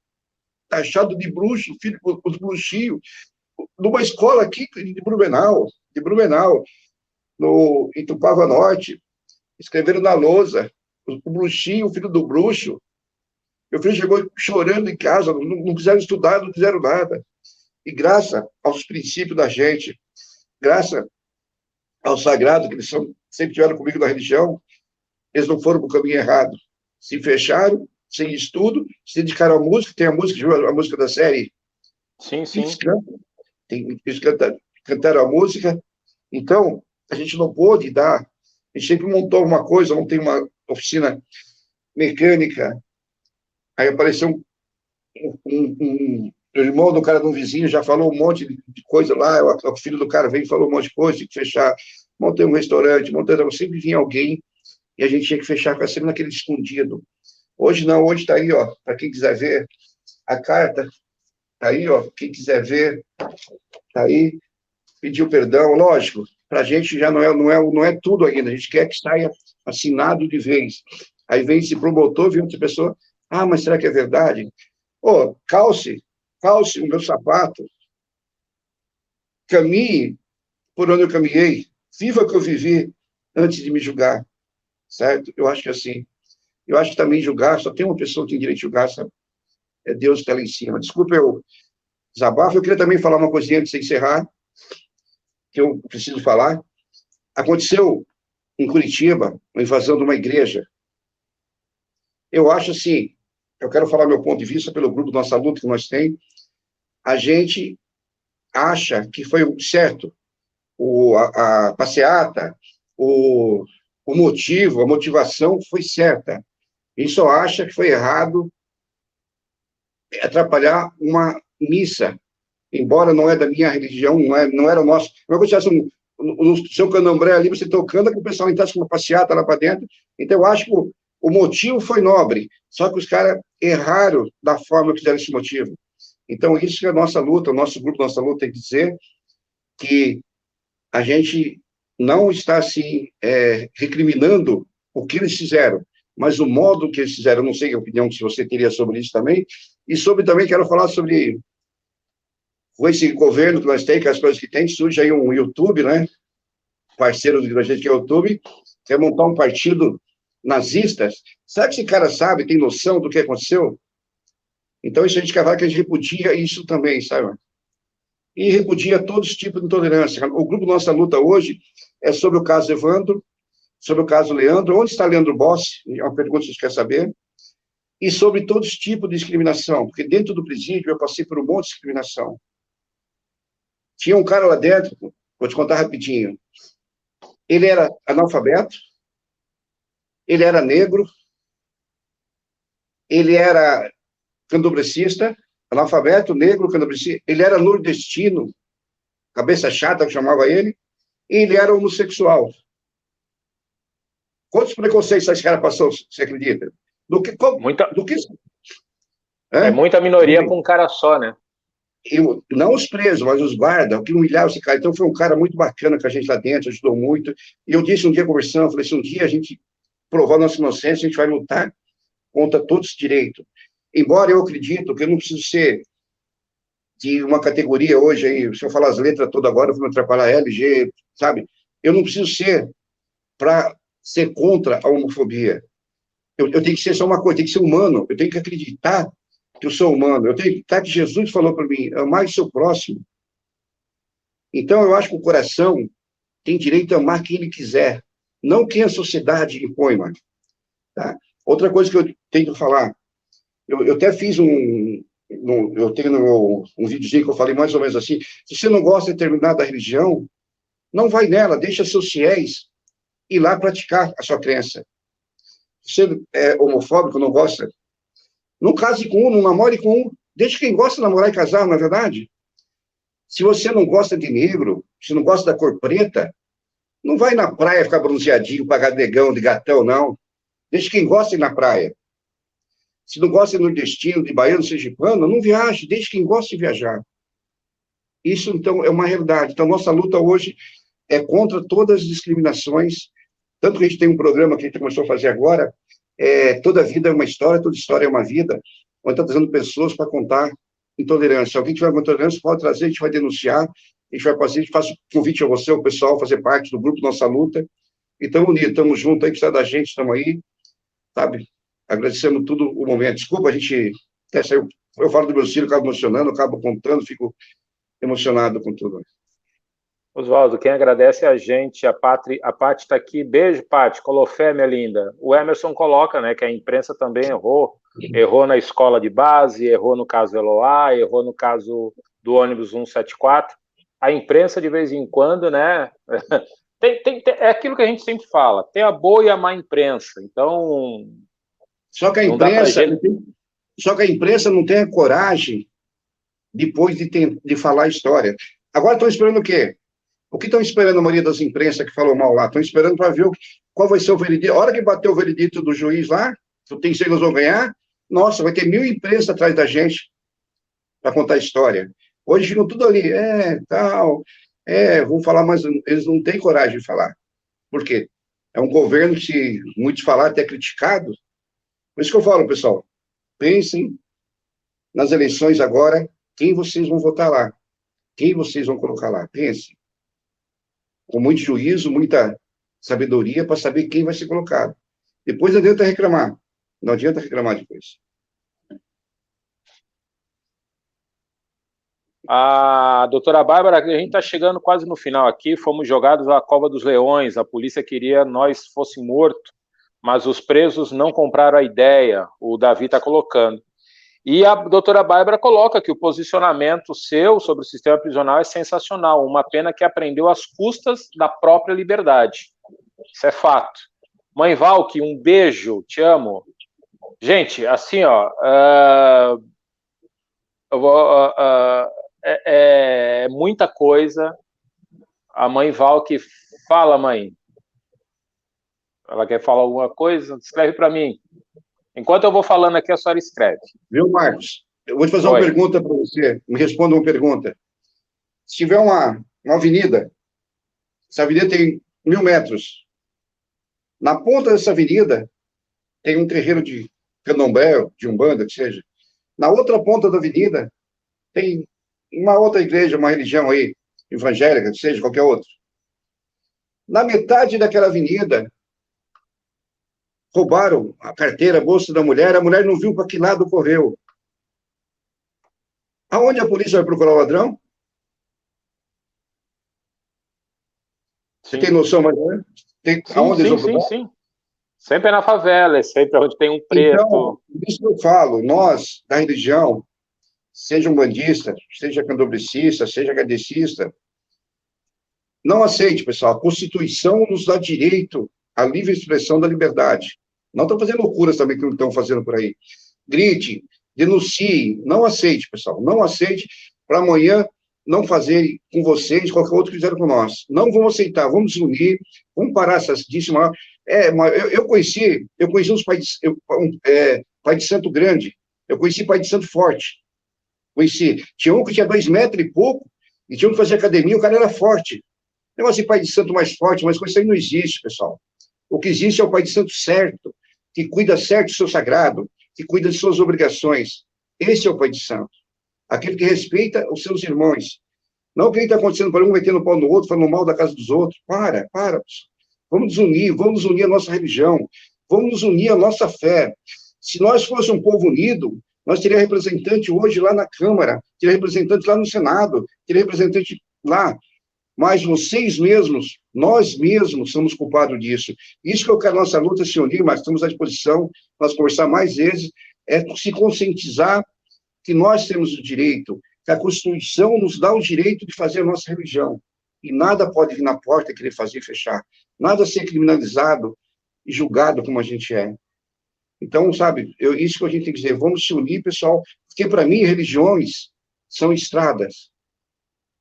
taxado de bruxo, filho, os bruxinhos, numa escola aqui de Blumenau, em Tupava Norte, escreveram na lousa, o bruxinho, o filho do bruxo. Meu filho chegou chorando em casa, não quiseram estudar, não fizeram nada. E graças aos princípios da gente, graças ao sagrado, que eles sempre tiveram comigo na religião, eles não foram para o caminho errado. Se fecharam, sem estudo, se dedicaram à música, tem a música da série. Sim, sim. Eles cantaram a música. Então, a gente não pôde dar. A gente sempre montou uma coisa, não tem uma oficina mecânica. Aí apareceu um irmão do cara, de um vizinho, já falou um monte de coisa lá. O filho do cara veio e falou um monte de coisa, tinha que fechar. Montei um restaurante, sempre vinha alguém e a gente tinha que fechar, com sempre naquele escondido. Hoje não, hoje está aí, ó, para quem quiser ver a carta, está aí, ó, quem quiser ver, está aí, pediu perdão, lógico, para a gente já não é tudo ainda, a gente quer que saia assinado de vez. Aí vem esse promotor, vem outra pessoa, mas será que é verdade? Calce o meu sapato, caminhe por onde eu caminhei, viva o que eu vivi antes de me julgar, certo? Eu acho que assim, eu acho que também julgar, só tem uma pessoa que tem direito de julgar, sabe? É Deus que está lá em cima. Desculpa eu desabafo, eu queria também falar uma coisinha antes de encerrar, que eu preciso falar. Aconteceu em Curitiba, a invasão de uma igreja. Eu acho assim, eu quero falar meu ponto de vista pelo grupo Nossa Luta que nós temos, a gente acha que foi certo a passeata, o motivo, a motivação foi certa. A gente só acha que foi errado atrapalhar uma missa embora não é da minha religião, não era o nosso. Como é que você no seu candomblé ali, você tocando, que o pessoal entrasse com uma passeata lá para dentro. Então, eu acho que o motivo foi nobre, só que os caras erraram da forma que fizeram esse motivo. Então, isso é a nossa luta, o nosso grupo, nossa luta tem que dizer que a gente não está, assim, recriminando o que eles fizeram, mas o modo que eles fizeram. Eu não sei a opinião que você teria sobre isso também, e sobre também quero falar sobre com esse governo que nós temos, que as coisas que tem, surge aí um YouTube, né, parceiro da gente que é o YouTube, quer montar um partido nazista. Será que esse cara sabe, tem noção do que aconteceu? Então, isso a gente quer falar que a gente repudia isso também, sabe? E repudia todos os tipos de intolerância. O grupo Nossa Luta hoje é sobre o caso Evandro, sobre o caso Leandro. Onde está Leandro Bossi? É uma pergunta que vocês querem saber. E sobre todos os tipos de discriminação, porque dentro do presídio eu passei por um monte de discriminação. Tinha um cara lá dentro, vou te contar rapidinho. Ele era analfabeto, ele era negro, ele era candomblecista, analfabeto, negro, candomblecista, ele era nordestino, cabeça chata, que chamava ele, e ele era homossexual. Quantos preconceitos esse cara passou, você acredita? Do que é muita minoria para um cara só, né? Não os presos, mas os guardas, que humilharam esse cara. Então, foi um cara muito bacana com a gente lá dentro, ajudou muito. E eu disse um dia, conversando, falei, se um dia a gente provar nossa inocência, a gente vai lutar contra todos os direitos. Embora eu acredito que eu não preciso ser de uma categoria hoje, aí, se eu falar as letras todas agora, eu vou me atrapalhar, LG, sabe? Eu não preciso ser para ser contra a homofobia. Eu tenho que ser só uma coisa, eu tenho que ser humano, eu tenho que acreditar que eu sou humano, eu tenho que acreditar que Jesus falou para mim, amar o seu próximo. Então, eu acho que o coração tem direito a amar quem ele quiser, não quem a sociedade impõe, mano. Tá? Outra coisa que eu tenho que falar, eu até fiz eu tenho um videozinho que eu falei mais ou menos assim, se você não gosta de determinada religião, não vai nela, deixa seus fiéis ir lá praticar a sua crença. Se você é homofóbico, não gosta, não case com um, não namore com um, deixa quem gosta de namorar e casar, na verdade. Se você não gosta de negro, se não gosta da cor preta, não vai na praia ficar bronzeadinho, pagar negão de gatão, não. Deixa quem gosta ir na praia. Se não gosta de nordestino, de baiano, sergipano, não viaje, deixa quem gosta de viajar. Isso, então, é uma realidade. Então, nossa luta hoje é contra todas as discriminações, tanto que a gente tem um programa que a gente começou a fazer agora, toda vida é uma história, toda história é uma vida, onde está trazendo pessoas para contar intolerância. Se alguém tiver uma intolerância, pode trazer, a gente vai denunciar, a gente vai fazer, a gente faz convite a você, o pessoal, fazer parte do grupo Nossa Luta, e estamos unidos, estamos juntos aí, precisa da gente, estamos aí, sabe? Agradecemos tudo o momento. Desculpa, a gente até saiu, eu falo do meu filho, acabo emocionando, acabo contando, fico emocionado com tudo. Oswaldo, quem agradece é a gente, a Paty está aqui, beijo, Paty, colofé, minha linda. O Emerson coloca, né, que a imprensa também errou na escola de base, errou no caso Eloá, errou no caso do ônibus 174. A imprensa, de vez em quando, né, é aquilo que a gente sempre fala, tem a boa e a má imprensa, então... Só que a imprensa não tem a coragem, depois de falar a história. Agora estão esperando o quê? O que estão esperando a maioria das imprensas que falou mal lá? Estão esperando para ver qual vai ser o veredito. A hora que bater o veredito do juiz lá, que tem que nós vamos ganhar, nossa, vai ter 1000 imprensas atrás da gente para contar a história. Hoje ficam tudo ali, vão falar, mas eles não têm coragem de falar. Por quê? É um governo que, se muitos falarem, até criticado. Por isso que eu falo, pessoal, pensem nas eleições agora, quem vocês vão votar lá, quem vocês vão colocar lá, pensem. Com muito juízo, muita sabedoria para saber quem vai ser colocado. Depois não adianta reclamar. Não adianta reclamar depois. A doutora Bárbara, a gente está chegando quase no final aqui, fomos jogados à cova dos leões, a polícia queria nós fosse morto, mas os presos não compraram a ideia, o Davi está colocando. E a doutora Bárbara coloca que o posicionamento seu sobre o sistema prisional é sensacional, uma pena que aprendeu às custas da própria liberdade. Isso é fato. Mãe Valque, um beijo, te amo. Gente, assim, ó, é muita coisa. A mãe Val que fala, mãe. Ela quer falar alguma coisa? Escreve para mim. Enquanto eu vou falando aqui, a senhora escreve. Viu, Marcos? Eu vou te fazer uma Oi. pergunta para você. Me responda uma pergunta. Se tiver uma avenida, essa avenida tem 1.000 metros. Na ponta dessa avenida tem um terreiro de candomblé, de umbanda, que seja. Na outra ponta da avenida tem uma outra igreja, uma religião aí, evangélica, que seja, qualquer outra. Na metade daquela avenida, roubaram a carteira, a bolsa da mulher, a mulher não viu para que lado correu. Aonde a polícia vai procurar o ladrão? Você tem noção, mas Sim, aonde eles sim, vão sim, procurar? sim. Sempre é na favela, é sempre onde tem um Então, preto. isso que eu falo, nós, da religião, seja um bandista, seja candomblessista, seja kardecista, não aceite, pessoal. A Constituição nos dá direito à livre expressão da liberdade. Não estão fazendo loucuras também que não estão fazendo por aí. Grite, denuncie, não aceite, pessoal. Não aceite para amanhã não fazerem com vocês qualquer outro que fizeram com nós. Não vamos aceitar, vamos nos unir, vamos parar essas díssimas. Eu conheci uns pais pai de santo grande, eu conheci pai de santo forte. Conheci. Tinha um que tinha 2 metros e pouco, e tinha um que fazia academia, o cara era forte. Negócio de pai de santo mais forte, mas coisa aí não existe, pessoal. O que existe é o pai de santo certo, que cuida certo do seu sagrado, que cuida de suas obrigações. Esse é o pai de santo. Aquele que respeita os seus irmãos. Não o que está acontecendo para um metendo pau no outro, falando mal da casa dos outros. Para, pessoal. Vamos nos unir a nossa religião, vamos nos unir a nossa fé. Se nós fôssemos um povo unido, nós teríamos representante hoje lá na Câmara, teria representante lá no Senado, teria representante lá. Mas vocês mesmos, nós mesmos, somos culpados disso. Isso que eu quero nossa luta se unir, mas estamos à disposição, nós conversar mais vezes, é se conscientizar que nós temos o direito, que a Constituição nos dá o direito de fazer a nossa religião. E nada pode vir na porta e querer fazer e fechar. Nada ser criminalizado e julgado como a gente é. Então, sabe, isso que a gente tem que dizer, vamos se unir, pessoal, porque para mim, religiões são estradas.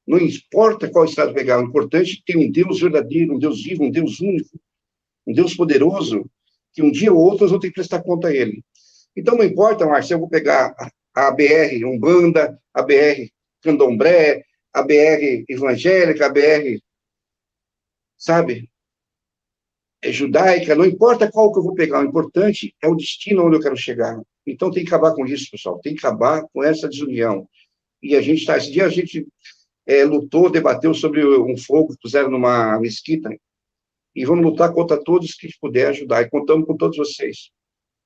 Não importa qual estado pegar, o importante é ter um Deus verdadeiro, um Deus vivo, um Deus único, um Deus poderoso, que um dia ou outro nós vamos ter que prestar conta a ele. Então, não importa, Márcio, eu vou pegar a BR Umbanda, a BR Candomblé, a BR evangélica, a BR, sabe, judaica, não importa qual que eu vou pegar, o importante é o destino onde eu quero chegar. Então, tem que acabar com isso, pessoal, tem que acabar com essa desunião. E esse dia a gente lutou, debateu sobre um fogo que puseram numa mesquita, e vamos lutar contra todos que puder ajudar, e contamos com todos vocês.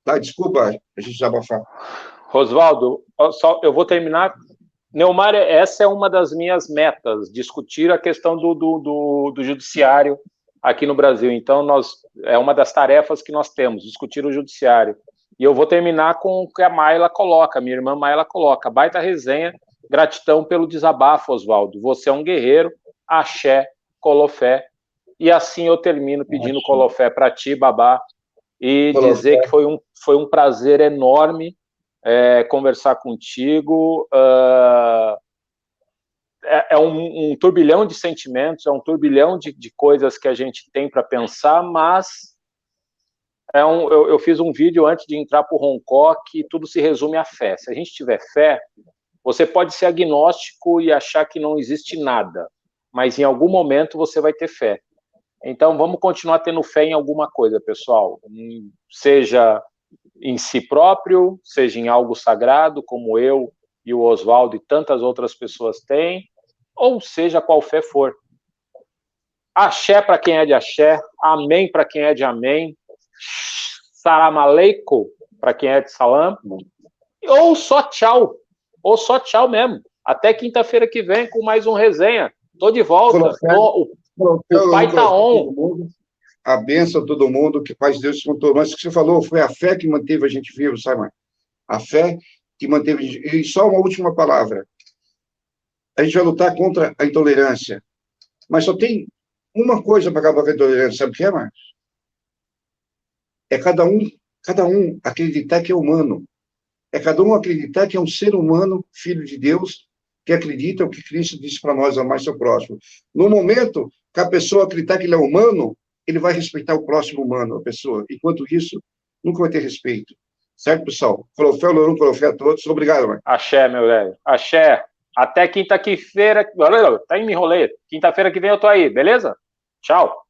Tá? Desculpa a gente desabafar. Rosvaldo, eu vou terminar. Neumar, essa é uma das minhas metas, discutir a questão do judiciário aqui no Brasil. Então, é uma das tarefas que nós temos, discutir o judiciário. E eu vou terminar com o que a Mayla coloca, minha irmã Mayla coloca. Baita resenha, gratidão pelo desabafo, Oswaldo. Você é um guerreiro, axé, colofé. E assim eu termino pedindo colofé para ti, babá, e dizer que foi um prazer enorme conversar contigo. É um turbilhão de sentimentos, é um turbilhão de coisas que a gente tem para pensar, mas eu fiz um vídeo antes de entrar para o Roncó que tudo se resume à fé. Se a gente tiver fé, você pode ser agnóstico e achar que não existe nada, mas em algum momento você vai ter fé. Então, vamos continuar tendo fé em alguma coisa, pessoal. Seja em si próprio, seja em algo sagrado, como eu e o Oswaldo e tantas outras pessoas têm, ou seja qual fé for. Axé para quem é de axé, amém para quem é de amém, salam aleikum para quem é de salam, ou só tchau mesmo. Até quinta-feira que vem com mais um resenha. Tô de volta. O pai tá on. A bênção a todo mundo, que paz de Deus se contou. Mas o que você falou foi a fé que manteve a gente vivo, sabe, mãe? A fé que manteve a gente... E só uma última palavra. A gente vai lutar contra a intolerância. Mas só tem uma coisa para acabar com a intolerância, sabe o que é, Marcos? É cada um acreditar que é humano. É cada um acreditar que é um ser humano, filho de Deus, que acredita o que Cristo disse para nós, amar seu próximo. No momento que a pessoa acreditar que ele é humano, ele vai respeitar o próximo humano, a pessoa. Enquanto isso, nunca vai ter respeito. Certo, pessoal? Falou fé, Lorum, falou fé a todos. Obrigado, Marcos. Axé, meu velho. Axé. Até quinta-feira. Até me enrolei. Quinta-feira que vem eu tô aí, beleza? Tchau.